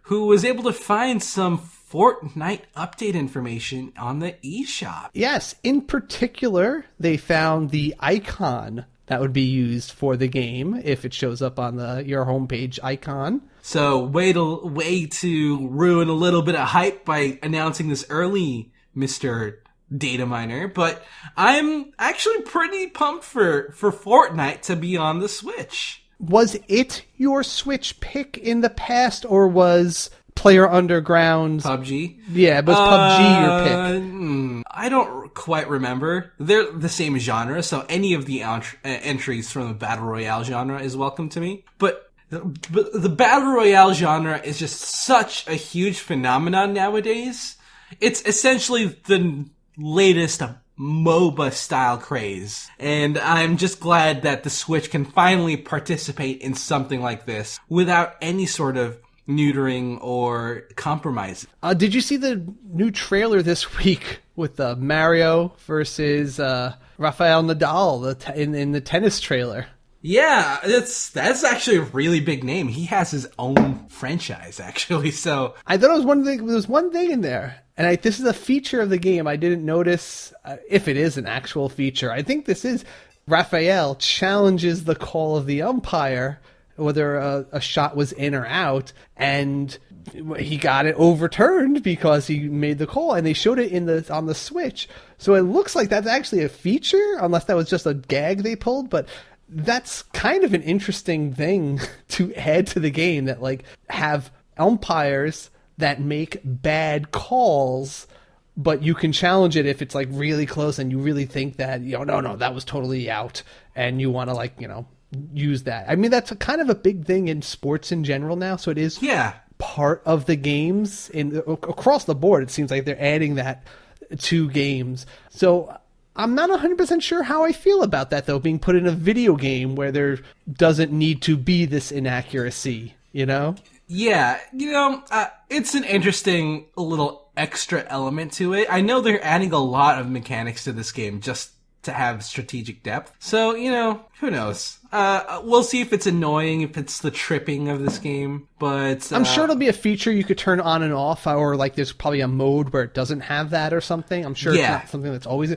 who was able to find some Fortnite update information on the eShop. Yes, in particular, they found the icon that would be used for the game if it shows up on your homepage icon. So way to ruin a little bit of hype by announcing this early, Mr. Data Miner. But I'm actually pretty pumped for Fortnite to be on the Switch. Was it your Switch pick in the past, or was Player Underground's PUBG? Yeah, but was PUBG your pick? I don't quite remember. They're the same genre, so any of the entries from the Battle Royale genre is welcome to me. But the battle royale genre is just such a huge phenomenon nowadays. It's essentially the latest MOBA style craze. And I'm just glad that the Switch can finally participate in something like this without any sort of neutering or compromise. Did you see the new trailer this week with Mario versus Rafael Nadal in the tennis trailer? Yeah, that's actually a really big name. He has his own franchise, actually. So I thought it was there was one thing in there, and this is a feature of the game. I didn't notice if it is an actual feature. I think this is Rafael challenges the call of the umpire, whether a shot was in or out, and he got it overturned because he made the call, and they showed it on the Switch. So it looks like that's actually a feature, unless that was just a gag they pulled, but that's kind of an interesting thing to add to the game, that like have umpires that make bad calls, but you can challenge it if it's like really close and you really think that, no, that was totally out, and you want to use that. I mean, that's kind of a big thing in sports in general now. So it is part of the games across the board. It seems like they're adding that to games. So I'm not 100% sure how I feel about that, though, being put in a video game where there doesn't need to be this inaccuracy, Yeah, it's an interesting little extra element to it. I know they're adding a lot of mechanics to this game just to have strategic depth. So, who knows? We'll see if it's annoying, if it's the tripping of this game, but I'm sure it'll be a feature you could turn on and off, or like there's probably a mode where it doesn't have that or something. I'm sure it's not something that's always...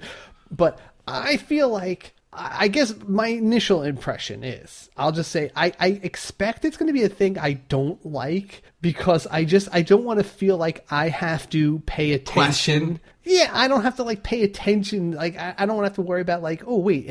But I feel like, I guess my initial impression is, I'll just say, I expect it's going to be a thing I don't like, because I don't want to feel like I have to pay attention. Question. Yeah, I don't have to pay attention. Like, I don't want to have to worry about oh wait,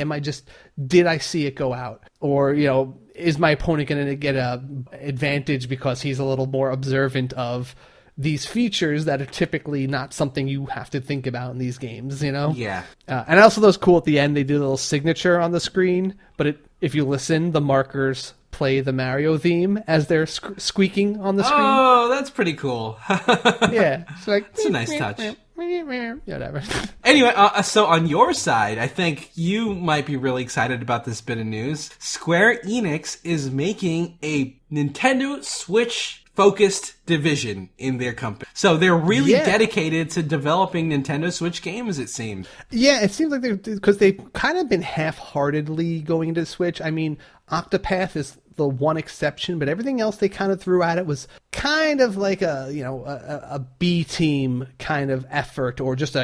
did I see it go out? Or, is my opponent going to get a advantage because he's a little more observant of these features that are typically not something you have to think about in these games, Yeah. And also those cool at the end, they do a little signature on the screen, but if you listen, the markers play the Mario theme as they're squeaking on the screen. Oh, that's pretty cool. Yeah. It's a nice touch. Whatever. Anyway, so on your side, I think you might be really excited about this bit of news. Square Enix is making a Nintendo Switch focused division in their company. So they're really dedicated to developing Nintendo Switch games, it seems. Yeah, it seems like because they've kind of been half-heartedly going into Switch. I mean, Octopath is the one exception, but everything else they kind of threw at it was kind of like a B team kind of effort, or just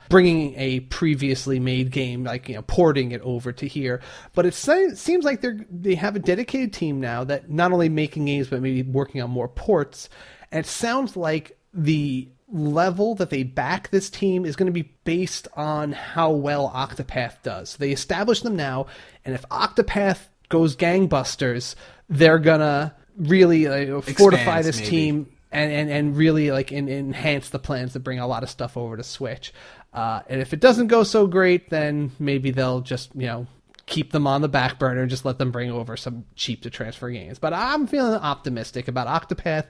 bringing a previously made game, porting it over to here. But it seems like they have a dedicated team now that not only making games, but maybe working on more ports. And it sounds like the level that they back this team is going to be based on how well Octopath does. So they establish them now, and if Octopath goes gangbusters, they're gonna really fortify this team and really enhance the plans to bring a lot of stuff over to Switch. And if it doesn't go so great, then maybe they'll just keep them on the back burner and just let them bring over some cheap to transfer games. But I'm feeling optimistic about Octopath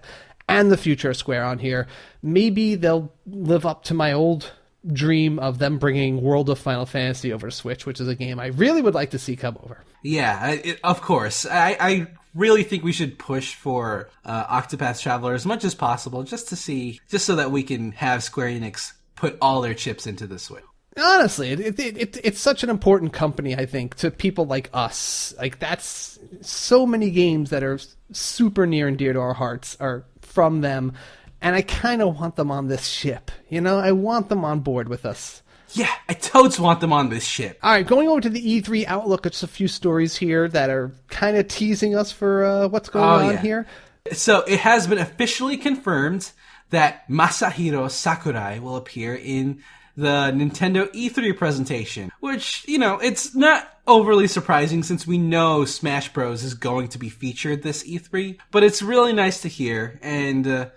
and the future of Square on here. Maybe they'll live up to my old dream of them bringing World of Final Fantasy over to Switch, which is a game I really would like to see come over. Yeah, of course. I really think we should push for Octopath Traveler as much as possible, just so that we can have Square Enix put all their chips into the Switch. Honestly, it's such an important company, I think, to people like us. That's so many games that are super near and dear to our hearts are from them. And I kind of want them on this ship. I want them on board with us. Yeah, I totes want them on this ship. All right, going over to the E3 Outlook, it's a few stories here that are kind of teasing us for what's going on here. So it has been officially confirmed that Masahiro Sakurai will appear in the Nintendo E3 presentation, which, it's not overly surprising since we know Smash Bros is going to be featured this E3, but it's really nice to hear. And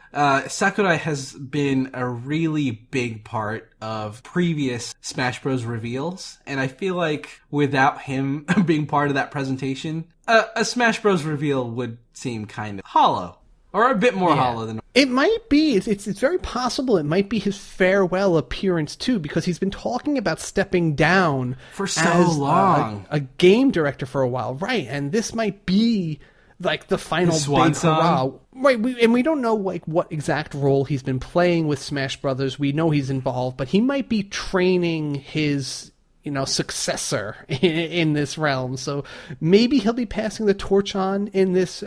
Sakurai has been a really big part of previous Smash Bros reveals, and I feel like without him being part of that presentation, a Smash Bros reveal would seem kind of hollow. Or a bit more hollow than... It might be. It's very possible it might be his farewell appearance, too, because he's been talking about stepping down for so long. A game director for a while. Right, and this might be like the final big hurrah. Right, we don't know like what exact role he's been playing with Smash Brothers. We know he's involved, but he might be training his... successor in this realm. So maybe he'll be passing the torch on in this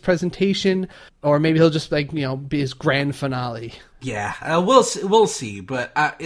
presentation, or maybe he'll just be his grand finale. Yeah, we'll see. But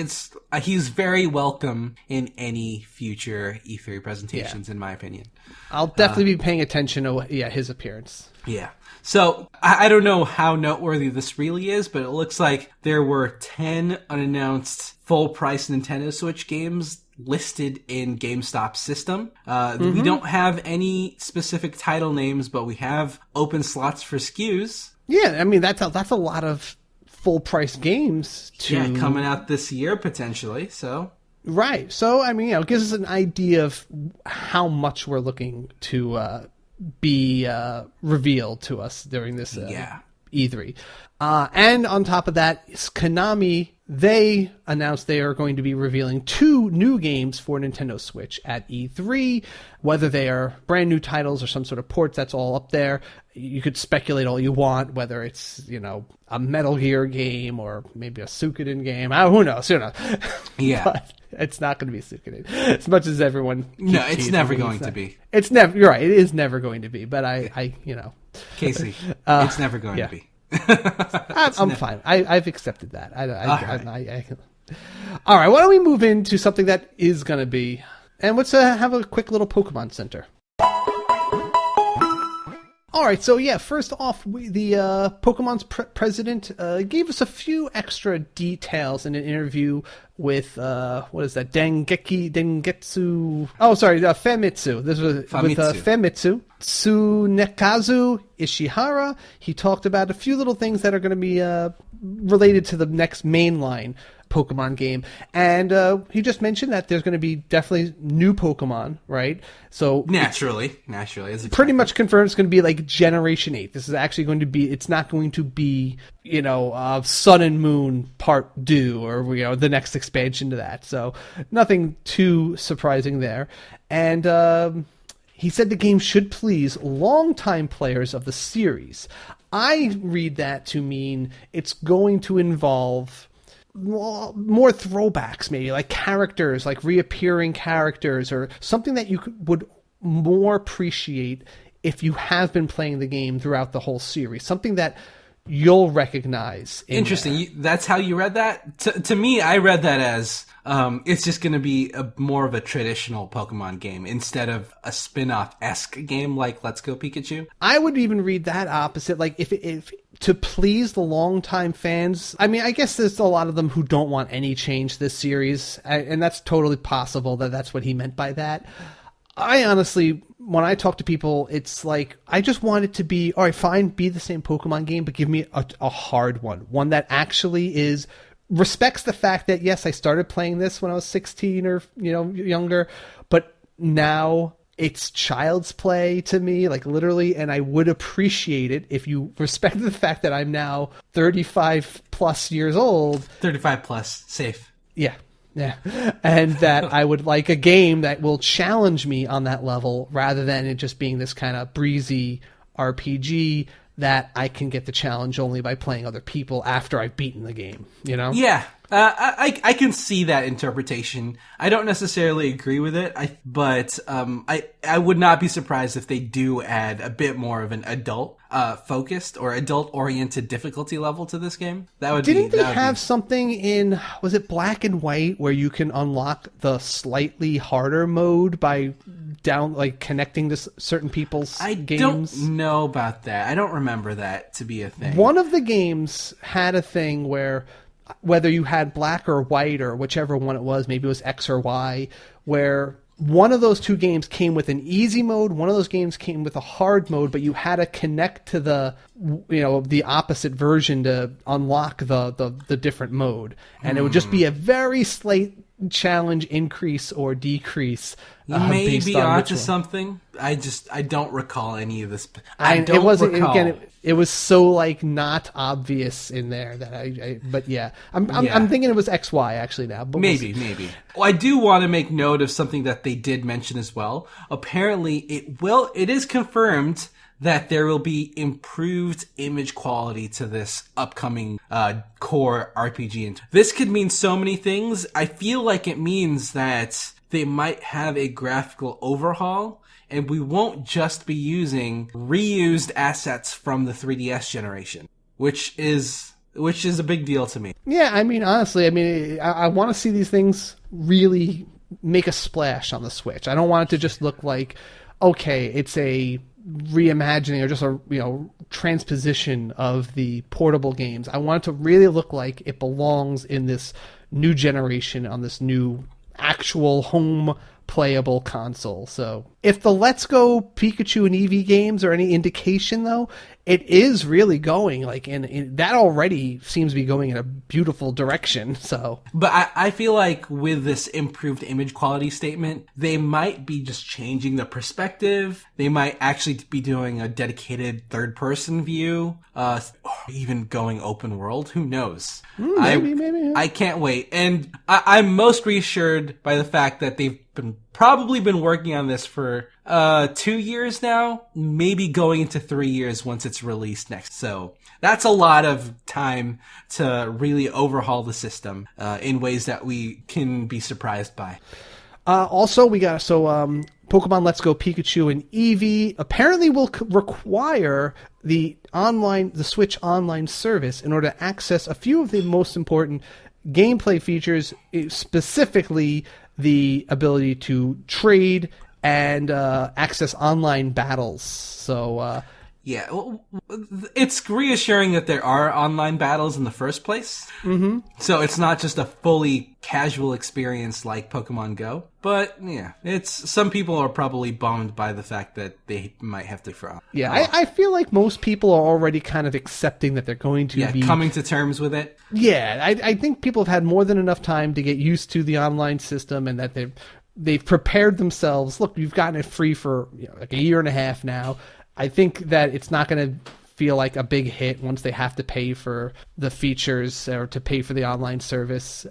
he's very welcome in any future E3 presentations, in my opinion. I'll definitely be paying attention to his appearance. Yeah. So, I don't know how noteworthy this really is, but it looks like there were 10 unannounced full-price Nintendo Switch games listed in GameStop's system. We don't have any specific title names, but we have open slots for SKUs. Yeah, I mean, that's a lot of full-price games coming out this year, potentially, so... Right. So, I mean, it gives us an idea of how much we're looking to be revealed to us during this E3. And on top of that, Konami, they announced they are going to be revealing 2 new games for Nintendo Switch at E3. Whether they are brand new titles or some sort of ports, that's all up there. You could speculate all you want, whether it's, a Metal Gear game or maybe a Suikoden game. Who knows? Yeah. But it's not going to be Suikoden. As much as everyone... No, it's never going to be. It's never... You're right. It is never going to be. But Casey, it's never going to be. I'm fine. I've accepted that. All right. Why don't we move into something that is going to be... And let's have a quick little Pokémon Center. All right, so first off, the Pokemon's president gave us a few extra details in an interview with Famitsu. This was with Famitsu Tsunekazu Ishihara. He talked about a few little things that are going to be related to the next mainline Pokemon game, and he just mentioned that there's going to be definitely new Pokemon, right? So naturally, pretty much confirmed it's going to be like Generation 8. This is actually going to be. It's not going to be Sun and Moon Part 2 or the next expansion to that. So nothing too surprising there, and he said the game should please longtime players of the series. I read that to mean it's going to involve more throwbacks, maybe like characters, like reappearing characters, or something that you would more appreciate if you have been playing the game throughout the whole series. Something that you'll recognize. Interesting. That's how you read that? To me, I read that as it's just going to be more of a traditional Pokemon game instead of a spin-off-esque game like Let's Go Pikachu. I would even read that opposite. Like if to please the longtime fans. I mean, I guess there's a lot of them who don't want any change to this series, and that's totally possible that that's what he meant by that. I honestly, when I talk to people, it's like, I just want it to be, all right, fine, be the same Pokemon game, but give me a hard one that actually respects the fact that, yes, I started playing this when I was 16 or, younger, but now it's child's play to me, like literally, and I would appreciate it if you respected the fact that I'm now 35 plus years old. 35 plus, safe. Yeah. And that I would like a game that will challenge me on that level rather than it just being this kind of breezy RPG that I can get the challenge only by playing other people after I've beaten the game, Yeah. I can see that interpretation. I don't necessarily agree with it, but I would not be surprised if they do add a bit more of an adult focused or adult oriented difficulty level to this game. Didn't they have something in, was it Black and White, where you can unlock the slightly harder mode by connecting to certain people's games? I don't know about that. I don't remember that to be a thing. One of the games had a thing where, whether you had black or white or whichever one it was, maybe it was X or Y, where one of those two games came with an easy mode, one of those games came with a hard mode, but you had to connect to the opposite version to unlock the different mode. And it would just be a very slight challenge increase or decrease. You may be onto something. I don't recall any of this. I don't recall. Again, it was so like not obvious in there that but yeah, I'm thinking it was XY actually now. But maybe. Well, I do want to make note of something that they did mention as well. Apparently, it is confirmed that there will be improved image quality to this upcoming core RPG. And this could mean so many things. I feel like it means that they might have a graphical overhaul, and we won't just be using reused assets from the 3DS generation, which is a big deal to me. Yeah, I mean, honestly, I want to see these things really make a splash on the Switch. I don't want it to just look like, okay, it's a reimagining or just a transposition of the portable games. I want it to really look like it belongs in this new generation on this new actual home playable console. So if the Let's Go Pikachu and Eevee games are any indication, though, it is really going like in that already seems to be going in a beautiful direction. So, but I feel like with this improved image quality statement, they might be just changing the perspective. They might actually be doing a dedicated third-person view, or even going open world. Who knows? Maybe. I can't wait, and I'm most reassured by the fact that they've probably been working on this for 2 years now, maybe going into 3 years once it's released next. So that's a lot of time to really overhaul the system in ways that we can be surprised by. Also, we got Pokemon Let's Go Pikachu and Eevee apparently will require the Switch online service in order to access a few of the most important gameplay features, specifically the ability to trade and access online battles. So yeah, well, it's reassuring that there are online battles in the first place. Mm-hmm. So it's not just a fully casual experience like Pokemon Go. But yeah, some people are probably bummed by the fact that they might have to throw. Yeah, I feel like most people are already kind of accepting that they're going to be coming to terms with it. Yeah, I think people have had more than enough time to get used to the online system, and that they've prepared themselves. Look, you've gotten it free for like a year and a half now. I think that it's not going to feel like a big hit once they have to pay for the features or to pay for the online service.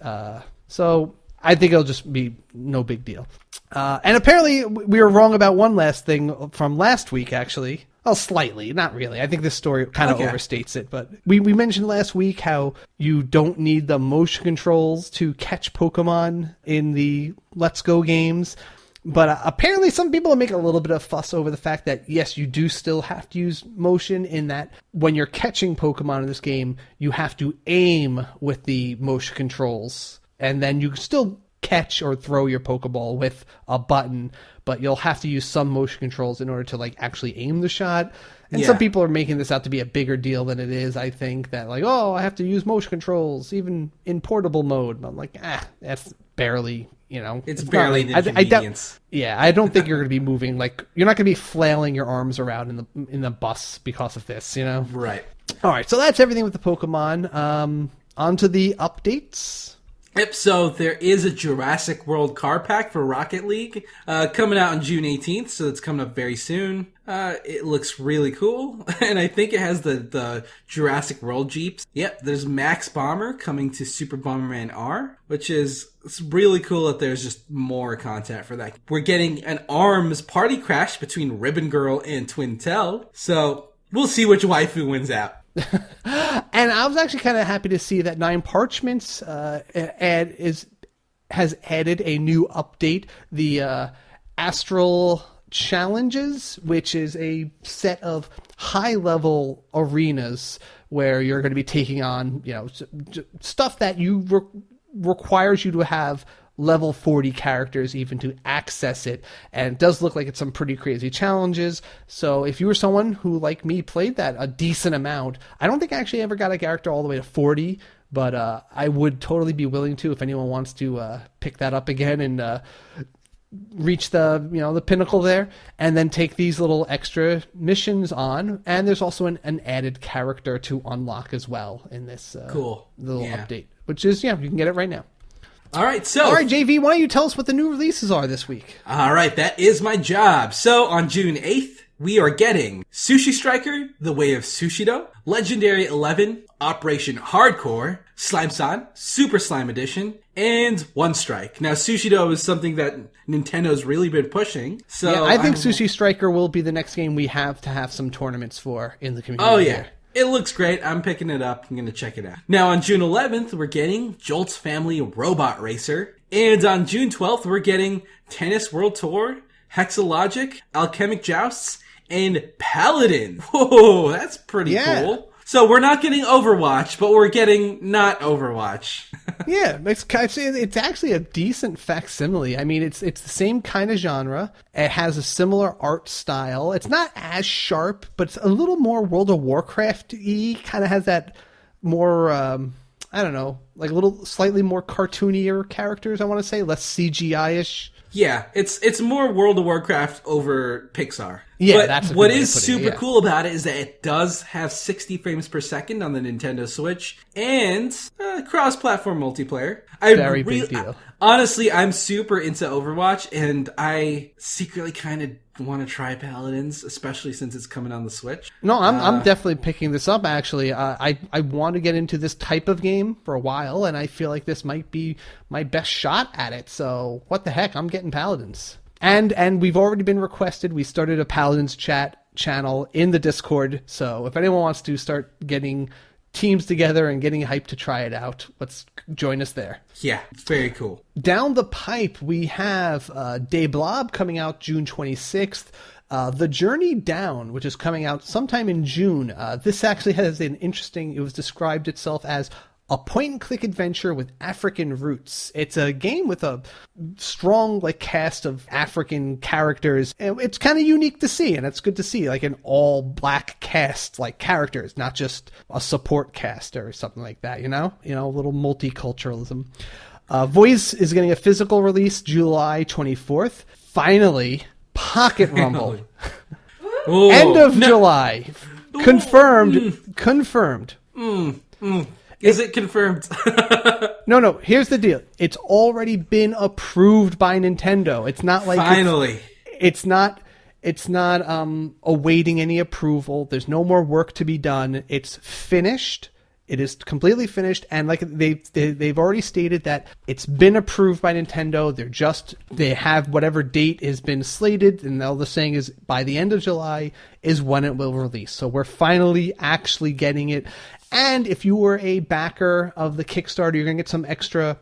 So I think it'll just be no big deal. And apparently we were wrong about one last thing from last week, actually. Well, slightly, not really. I think this story kind of overstates it. But we mentioned last week how you don't need the motion controls to catch Pokemon in the Let's Go games. But apparently some people make a little bit of fuss over the fact that, yes, you do still have to use motion, in that when you're catching Pokemon in this game, you have to aim with the motion controls. And then you can still catch or throw your Pokeball with a button, but you'll have to use some motion controls in order to like actually aim the shot. And some people are making this out to be a bigger deal than it is. I think that like, I have to use motion controls even in portable mode. But I'm like, that's barely, it's barely an inconvenience. I don't think you're going to be moving, like, you're not going to be flailing your arms around in the bus because of this, Right. All right, so that's everything with the Pokemon. On to the updates. Yep, so there is a Jurassic World car pack for Rocket League coming out on June 18th, so it's coming up very soon. It looks really cool, and I think it has the Jurassic World Jeeps. Yep, there's Max Bomber coming to Super Bomberman R, which is it's really cool that there's just more content for that. We're getting an ARMS party crash between Ribbon Girl and Twintel, so we'll see which waifu wins out. And I was actually kind of happy to see that Nine Parchments has added a new update, the Astral Challenges, which is a set of high-level arenas where you're going to be taking on, stuff that requires you to have level 40 characters even to access it, and it does look like it's some pretty crazy challenges. So if you were someone who, like me, played that a decent amount, I don't think I actually ever got a character all the way to 40, but I would totally be willing to if anyone wants to pick that up again and reach the pinnacle there, and then take these little extra missions on. And there's also an added character to unlock as well in this cool little update, which is, you can get it right now. All right, JV, why don't you tell us what the new releases are this week? All right, that is my job. So on June 8th, we are getting Sushi Striker, The Way of Sushido, Legendary 11, Operation Hardcore, Slime-san, Super Slime Edition, and One Strike. Now, Sushido is something that Nintendo's really been pushing. So yeah, I think Sushi Striker will be the next game we have to have some tournaments for in the community. Oh, yeah. It looks great. I'm picking it up. I'm going to check it out. Now, on June 11th, we're getting Jolt's Family Robot Racer. And on June 12th, we're getting Tennis World Tour, Hexalogic, Alchemic Jousts, and Paladin. Whoa, that's pretty cool. So we're not getting Overwatch, but we're getting not Overwatch. Yeah, it's actually a decent facsimile. I mean, it's the same kind of genre. It has a similar art style. It's not as sharp, but it's a little more World of Warcraft-y. Kind of has that more, I don't know, like a little slightly more cartoonier characters, I want to say. Less CGI-ish. Yeah, it's more World of Warcraft over Pixar. Yeah, but that's what is super cool about it is that it does have 60 frames per second on the Nintendo Switch and cross-platform multiplayer. Very big deal. Honestly, I'm super into Overwatch, and I secretly kind of want to try Paladins, especially since it's coming on the Switch. No, I'm definitely picking this up, actually. I want to get into this type of game for a while, and I feel like this might be my best shot at it. So what the heck, I'm getting Paladins. And we've already been requested. We started a Paladins chat channel in the Discord, so if anyone wants to start getting teams together and getting hyped to try it out, let's join us there. Yeah, it's very cool. Down the pipe, we have Day Blob coming out June 26th. The Journey Down, which is coming out sometime in June. This actually has an interesting, it was described itself as a point-and-click adventure with African roots. It's a game with a strong cast of African characters. And it's kind of unique to see, and it's good to see an all-black cast characters, not just a support cast or something like that. A little multiculturalism. Voice is getting a physical release July 24th. Finally, Pocket Rumble. End of July. Confirmed. Is it confirmed? No. Here's the deal. It's already been approved by Nintendo. It's not like finally. It's not awaiting any approval. There's no more work to be done. It's finished. It is completely finished, and they've already stated that it's been approved by Nintendo. They have whatever date has been slated, and all they're saying is by the end of July is when it will release. So we're finally actually getting it. And if you were a backer of the Kickstarter, you're going to get some extra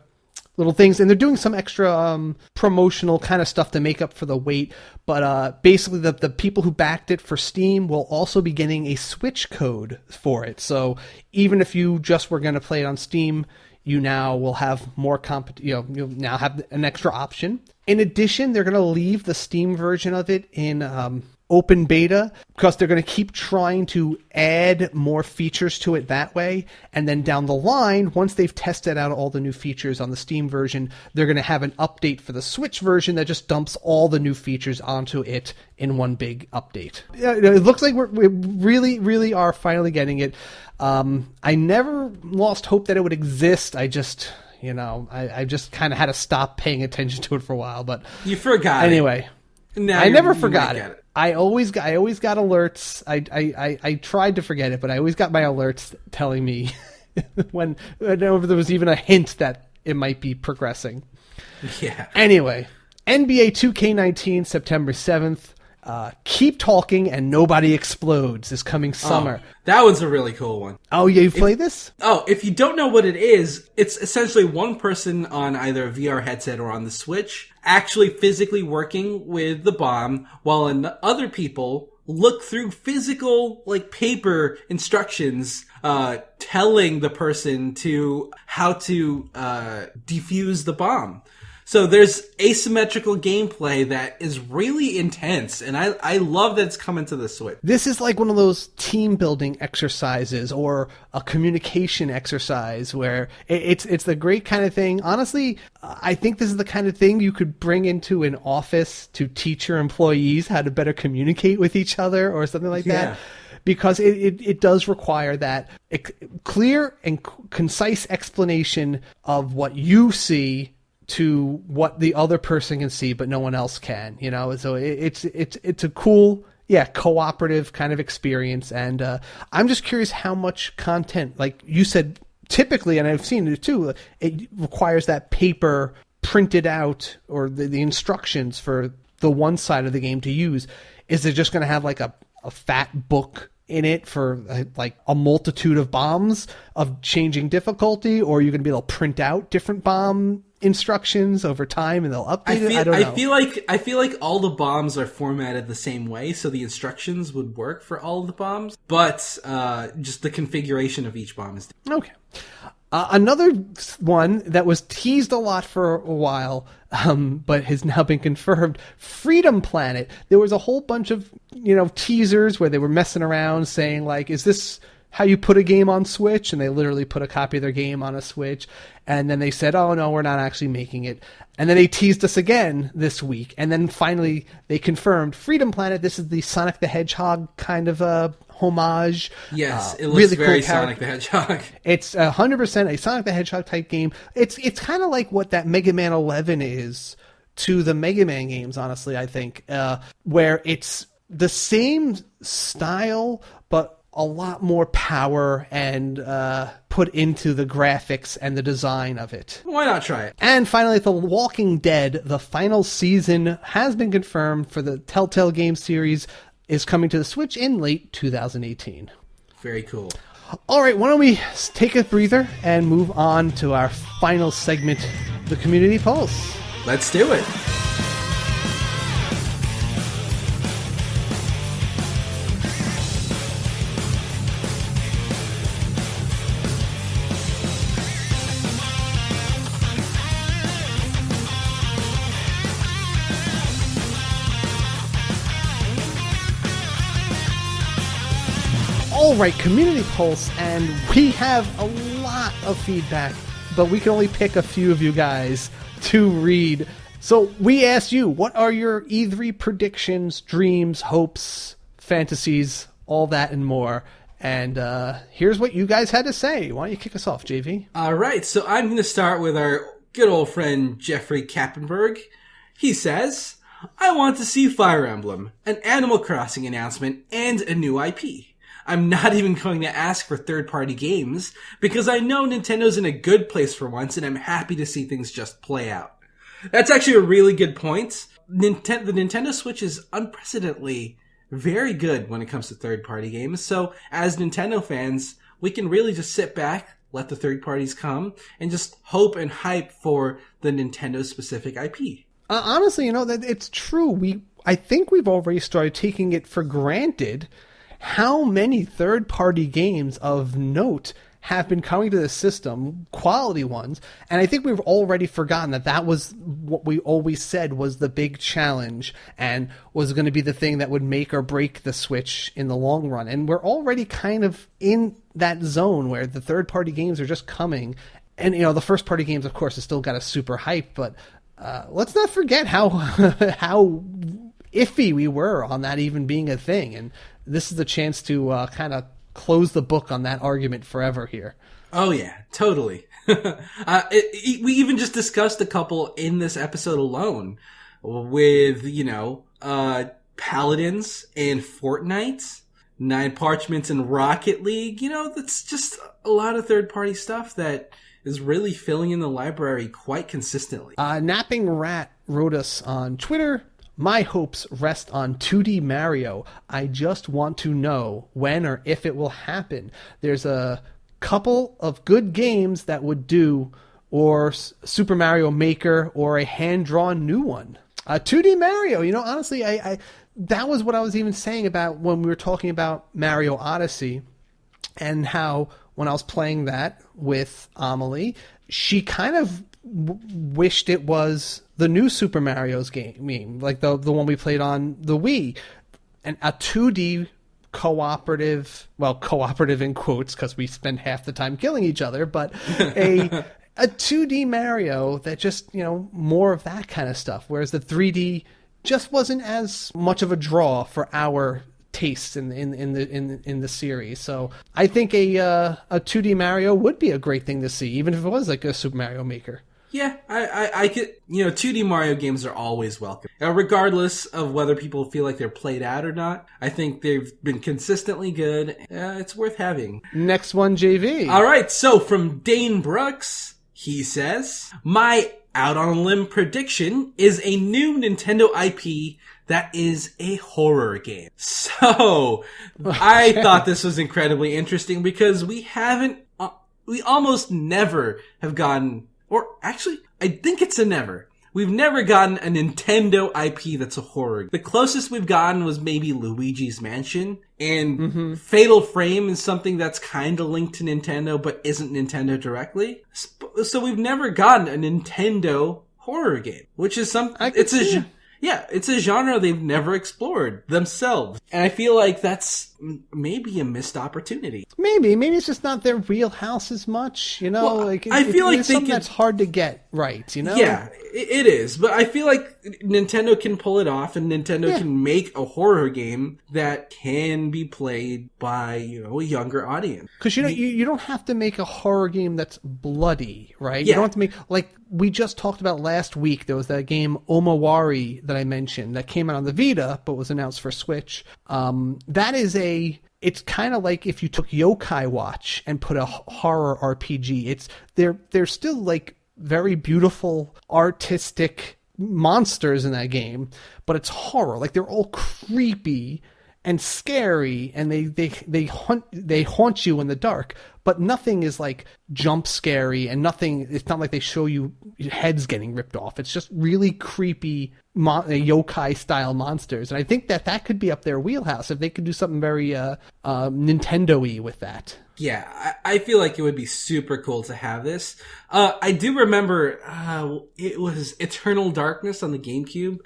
little things. And they're doing some extra promotional kind of stuff to make up for the wait. But basically, the people who backed it for Steam will also be getting a Switch code for it. So even if you just were going to play it on Steam, you now will have more you'll now have an extra option. In addition, they're going to leave the Steam version of it in open beta because they're going to keep trying to add more features to it that way. And then down the line, once they've tested out all the new features on the Steam version, they're going to have an update for the Switch version that just dumps all the new features onto it in one big update. It looks like we really, really are finally getting it. I never lost hope that it would exist. I just, I just kind of had to stop paying attention to it for a while. But you forgot. Anyway, I never forgot it. I always got alerts. I tried to forget it, but I always got my alerts telling me whenever there was even a hint that it might be progressing. Yeah. Anyway, NBA 2K19 September 7th. Keep Talking and Nobody Explodes is coming summer. Oh, that one's a really cool one. Oh, yeah, you've played this? Oh, if you don't know what it is, it's essentially one person on either a VR headset or on the Switch actually physically working with the bomb, while other people look through physical, paper instructions, telling the person how to defuse the bomb. So there's asymmetrical gameplay that is really intense, and I love that it's coming to the Switch. This is like one of those team building exercises or a communication exercise where it's the great kind of thing. Honestly, I think this is the kind of thing you could bring into an office to teach your employees how to better communicate with each other or something like that. Because it does require that clear and concise explanation of what you see to what the other person can see, but no one else can, you know? So it's a cool, cooperative kind of experience. And I'm just curious how much content, like you said, typically, and I've seen it too, it requires that paper printed out or the instructions for the one side of the game to use. Is it just going to have like a fat book in it for like a multitude of bombs of changing difficulty, or are you going to be able to print out different bomb instructions over time and they'll update it? I don't know. I feel like all the bombs are formatted the same way, so the instructions would work for all of the bombs, but just the configuration of each bomb is different. Okay. Another one that was teased a lot for a while, but has now been confirmed, Freedom Planet. There was a whole bunch of, teasers where they were messing around saying like, is this how you put a game on Switch? And they literally put a copy of their game on a Switch. And then they said, oh no, we're not actually making it. And then they teased us again this week. And then finally they confirmed Freedom Planet. This is the Sonic the Hedgehog kind of homage. Yes, it looks really very cool Sonic the Hedgehog. It's 100% a Sonic the Hedgehog type game. It's kind of like what that Mega Man 11 is to the Mega Man games, honestly, I think, where it's the same style, but a lot more power and put into the graphics and the design of it. Why not try it? And finally, The Walking Dead, the final season has been confirmed for the Telltale game series, is coming to the Switch in late 2018. Very cool. All right, why don't we take a breather and move on to our final segment, the Community Pulse. Let's do it. All right, Community Pulse, and we have a lot of feedback, but we can only pick a few of you guys to read. So we asked you, what are your E3 predictions, dreams, hopes, fantasies, all that and more? And here's what you guys had to say. Why don't you kick us off, JV? All right, so I'm going to start with our good old friend Jeffrey Kappenberg. He says, I want to see Fire Emblem, an Animal Crossing announcement, and a new IP. I'm not even going to ask for third-party games, because I know Nintendo's in a good place for once, and I'm happy to see things just play out. That's actually a really good point. The Nintendo Switch is unprecedentedly very good when it comes to third-party games, so as Nintendo fans, we can really just sit back, let the third parties come, and just hope and hype for the Nintendo-specific IP. Honestly, that it's true. I think we've already started taking it for granted how many third-party games of note have been coming to the system, quality ones, and I think we've already forgotten that was what we always said was the big challenge and was going to be the thing that would make or break the Switch in the long run. And we're already kind of in that zone where the third-party games are just coming. And, the first-party games, of course, have still got a super hype, but let's not forget how iffy we were on that even being a thing. And this is the chance to kind of close the book on that argument forever here. Oh, yeah, totally. We even just discussed a couple in this episode alone with, Paladins and Fortnite, Nine Parchments and Rocket League. That's just a lot of third-party stuff that is really filling in the library quite consistently. Napping Rat wrote us on Twitter, my hopes rest on 2D Mario. I just want to know when or if it will happen. There's a couple of good games that would do, or Super Mario Maker, or a hand-drawn new one. 2D Mario, honestly, I that was what I was even saying about when we were talking about Mario Odyssey, and how when I was playing that with Amelie, she kind of wished it was the new Super Mario's game, like the one we played on the Wii, and a 2D cooperative in quotes because we spend half the time killing each other, but a 2D Mario that just, more of that kind of stuff, whereas the 3D just wasn't as much of a draw for our tastes in the series. So I think a 2D Mario would be a great thing to see, even if it was like a Super Mario Maker. Yeah, I could, 2D Mario games are always welcome. Regardless of whether people feel like they're played out or not, I think they've been consistently good. It's worth having. Next one, JV. All right, so from Dane Brooks, he says, my out on a limb prediction is a new Nintendo IP that is a horror game. So, I thought this was incredibly interesting because we almost never have gotten, or actually, I think it's a never. We've never gotten a Nintendo IP that's a horror. The closest we've gotten was maybe Luigi's Mansion, and Fatal Frame is something that's kind of linked to Nintendo, but isn't Nintendo directly. So we've never gotten a Nintendo horror game, which is it's a genre they've never explored themselves. And I feel like that's maybe a missed opportunity. Maybe it's just not their wheelhouse as much, Well, I feel like it's something that's hard to get right, Yeah, it is. But I feel like Nintendo can pull it off, and Nintendo can make a horror game that can be played by, a younger audience. Because, you don't have to make a horror game that's bloody, right? Yeah. You don't have to make, like we just talked about last week, there was that game Omawari that I mentioned that came out on the Vita, but was announced for Switch. That is it's kind of like if you took Yokai Watch and put a horror RPG. They're still like very beautiful, artistic monsters in that game, but it's horror. Like they're all creepy and scary, and they haunt you in the dark. But nothing is like jump scary, and nothing. It's not like they show you heads getting ripped off. It's just really creepy yokai style monsters, and I think that could be up their wheelhouse if they could do something very Nintendo-y with that. Yeah, I feel like it would be super cool to have this. I do remember it was Eternal Darkness on the GameCube.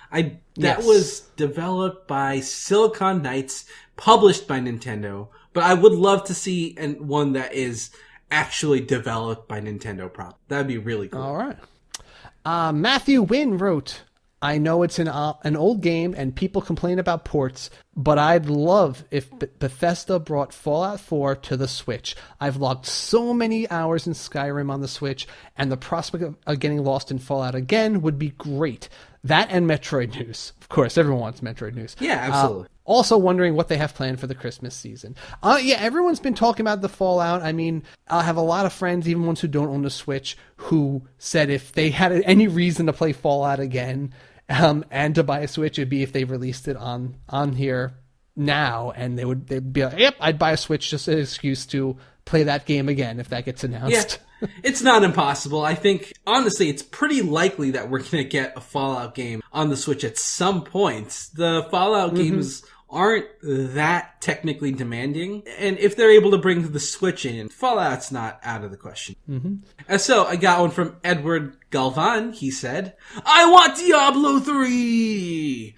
That was developed by Silicon Knights, published by Nintendo. But I would love to see one that is actually developed by Nintendo proper. That would be really cool. All right. Matthew Wynn wrote, I know it's an old game and people complain about ports, but I'd love if Bethesda brought Fallout 4 to the Switch. I've logged so many hours in Skyrim on the Switch, and the prospect of getting lost in Fallout again would be great. That and Metroid news. Of course, everyone wants Metroid news. Yeah, absolutely. Also wondering what they have planned for the Christmas season. Everyone's been talking about the Fallout. I mean, I have a lot of friends, even ones who don't own the Switch, who said if they had any reason to play Fallout again and to buy a Switch, it'd be if they released it on here now, and they'd be like, yep, I'd buy a Switch, just an excuse to play that game again if that gets announced. Yeah, it's not impossible. I think, honestly, it's pretty likely that we're going to get a Fallout game on the Switch at some point. The Fallout games aren't that technically demanding, and if they're able to bring the Switch in, Fallout's not out of the question. And so I got one from Edward Galvan. He said, I want Diablo 3!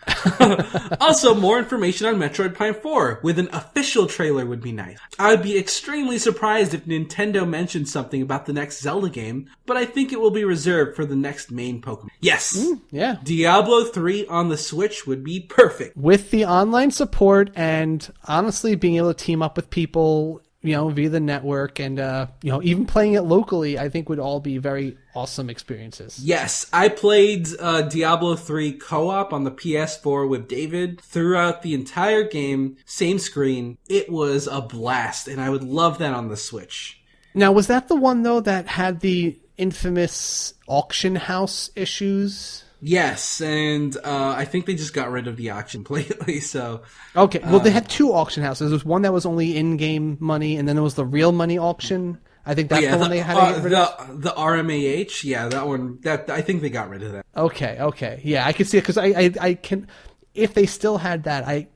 Also, more information on Metroid Prime 4 with an official trailer would be nice. I would be extremely surprised if Nintendo mentioned something about the next Zelda game, but I think it will be reserved for the next main Pokemon. Yes! Yeah. Diablo 3 on the Switch would be perfect. With the online support and honestly being able to team up with people, via the network and, even playing it locally, I think would all be very awesome experiences. Yes, I played Diablo 3 co-op on the PS4 with David throughout the entire game, same screen. It was a blast, and I would love that on the Switch. Now, was that the one, though, that had the infamous auction house issues? Yes, and I think they just got rid of the auction completely, so... Okay, well, they had two auction houses. There was one that was only in-game money, and then there was the real money auction. I think that's the one they had to get rid of. The RMAH, yeah, that one, I think they got rid of that. Okay. Yeah, I can see it, because I can... If they still had that,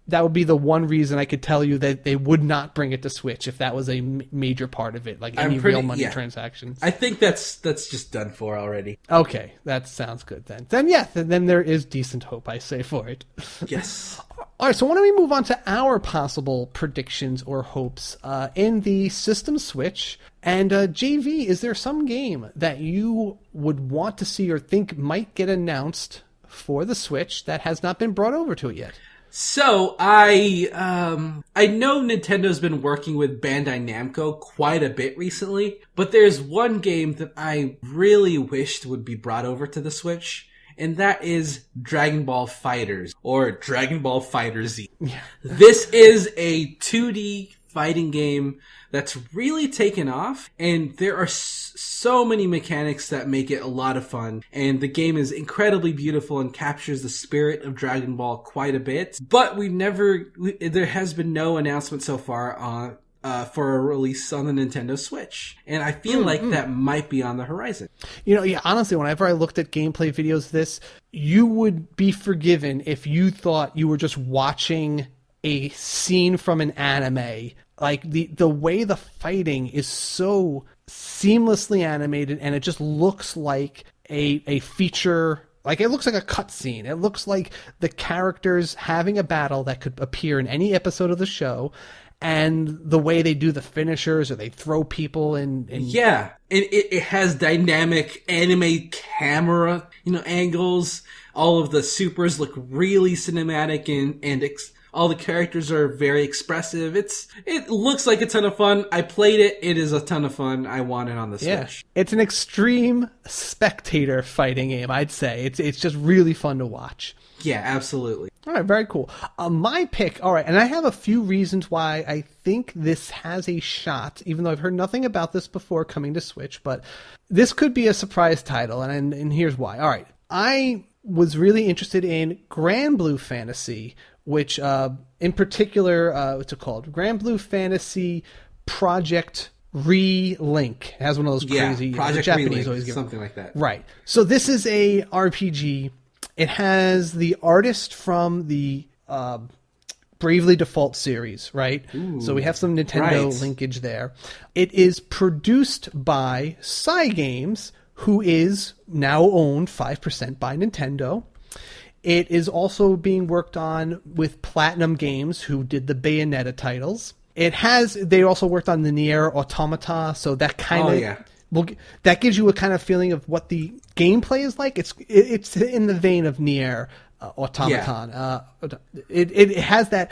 that would be the one reason I could tell you that they would not bring it to Switch if that was a major part of it, like any real money transactions. I think that's just done for already. Okay, that sounds good then. Then there is decent hope, I say, for it. Yes. All right, so why don't we move on to our possible predictions or hopes in the system Switch? And JV, is there some game that you would want to see or think might get announced for the Switch that has not been brought over to it yet? So I know Nintendo's been working with Bandai Namco quite a bit recently, but there's one game that I really wished would be brought over to the Switch, and that is Dragon Ball FighterZ, or Dragon Ball FighterZ. Yeah. This is a 2D fighting game that's really taken off, and there are so many mechanics that make it a lot of fun, and the game is incredibly beautiful and captures the spirit of Dragon Ball quite a bit, but there has been no announcement so far on for a release on the Nintendo Switch, and I feel like that might be on the horizon. Honestly, whenever I looked at gameplay videos of this, you would be forgiven if you thought you were just watching a scene from an anime. Like the way the fighting is so seamlessly animated, and it just looks like a feature. Like, it looks like a cutscene. It looks like the characters having a battle that could appear in any episode of the show, and the way they do the finishers, or they throw people in. Yeah, it has dynamic anime camera, angles. All of the supers look really cinematic, and all the characters are very expressive. It looks like a ton of fun. I played it. It is a ton of fun. I want it on the Switch. Yeah. It's an extreme spectator fighting game, I'd say. It's just really fun to watch. Yeah, absolutely. All right, very cool. My pick, all right, and I have a few reasons why I think this has a shot, even though I've heard nothing about this before coming to Switch, but this could be a surprise title, and here's why. All right, I was really interested in Grand Blue Fantasy, which in particular, what's it called? Grand Blue Fantasy Project Relink. It has one of those crazy Project Japanese Relink, always give something like that. Right. So this is a RPG. It has the artist from the Bravely Default series, right? Ooh, so we have some Nintendo linkage there. It is produced by Cygames, who is now owned 5% by Nintendo. It is also being worked on with Platinum Games, who did the Bayonetta titles. They also worked on the Nier Automata, so that kind of that gives you a kind of feeling of what the gameplay is like. It's in the vein of Nier Automaton. Yeah. It has that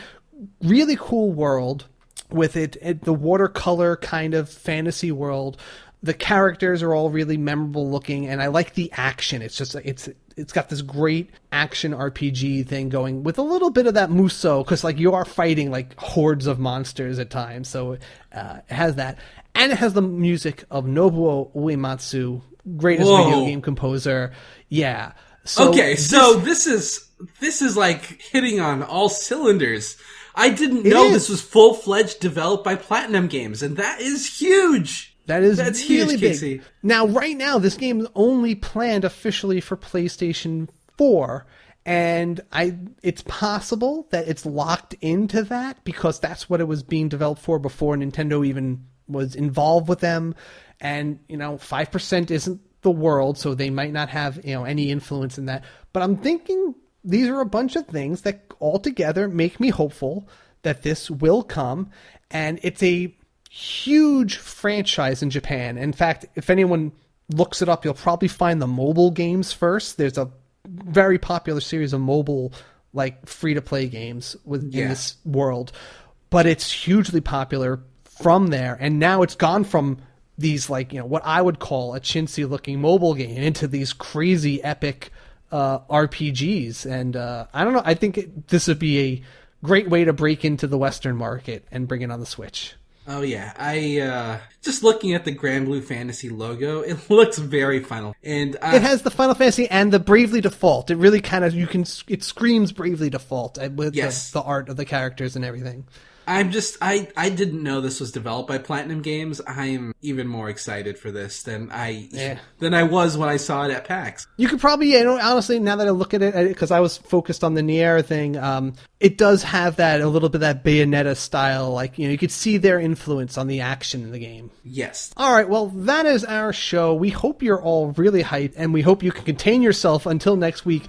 really cool world with the watercolor kind of fantasy world. The characters are all really memorable looking, and I like the action. It's got this great action RPG thing going with a little bit of that Musou, because like you are fighting like hordes of monsters at times. So it has that, and it has the music of Nobuo Uematsu, greatest video game composer. Yeah. So this is like hitting on all cylinders. I didn't know this was full-fledged developed by Platinum Games, and that is huge. That's really huge, Casey. Big. Now, right now, this game is only planned officially for PlayStation 4, and it's possible that it's locked into that because that's what it was being developed for before Nintendo even was involved with them. And 5% isn't the world, so they might not have any influence in that. But I'm thinking these are a bunch of things that altogether make me hopeful that this will come, and it's a huge franchise in Japan. In fact, if anyone looks it up, you'll probably find the mobile games first. There's a very popular series of mobile, like, free-to-play games in this world. But it's hugely popular from there. And now it's gone from these, like, what I would call a chintzy-looking mobile game into these crazy epic RPGs. And I don't know. I think this would be a great way to break into the Western market and bring it on the Switch. Oh yeah, I just looking at the Grand Blue Fantasy logo, it looks very Final. And it has the Final Fantasy and the Bravely Default. It really kind of it screams Bravely Default with the art of the characters and everything. I didn't know this was developed by Platinum Games. I am even more excited for this than I was when I saw it at PAX. You could probably, honestly, now that I look at it, because I was focused on the Nier thing, it does have that, a little bit of that Bayonetta style, like, you could see their influence on the action in the game. Yes. All right, well, that is our show. We hope you're all really hyped, and we hope you can contain yourself until next week.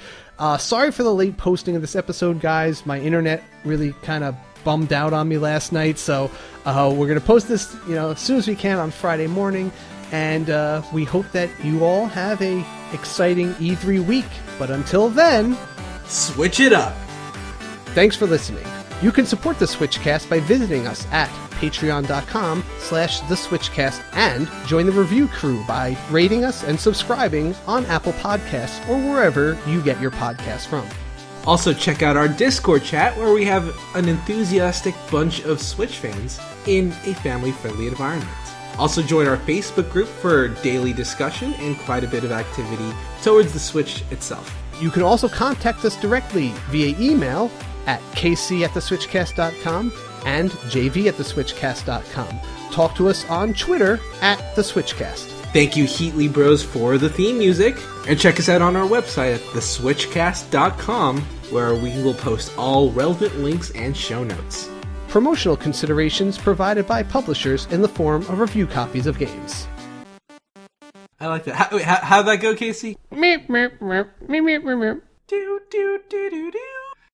Sorry for the late posting of this episode, guys. My internet really kind of bummed out on me last night, so we're going to post this, as soon as we can on Friday morning, and we hope that you all have a exciting E3 week. But until then, switch it up. Thanks for listening. You can support the SwitchCast by visiting us at patreon.com/theswitchcast and join the review crew by rating us and subscribing on Apple Podcasts or wherever you get your podcasts from. Also, check out our Discord chat where we have an enthusiastic bunch of Switch fans in a family-friendly environment. Also, join our Facebook group for daily discussion and quite a bit of activity towards the Switch itself. You can also contact us directly via email at kc@theswitchcast.com and jv@theswitchcast.com. Talk to us on Twitter @theswitchcast. Thank you, HeatleyBros, for the theme music. And check us out on our website at theswitchcast.com, where we will post all relevant links and show notes. Promotional considerations provided by publishers in the form of review copies of games. I like that. How'd that go, Casey? Meep, meep, meep, meep, meep, meep. Do, do, do, do, do.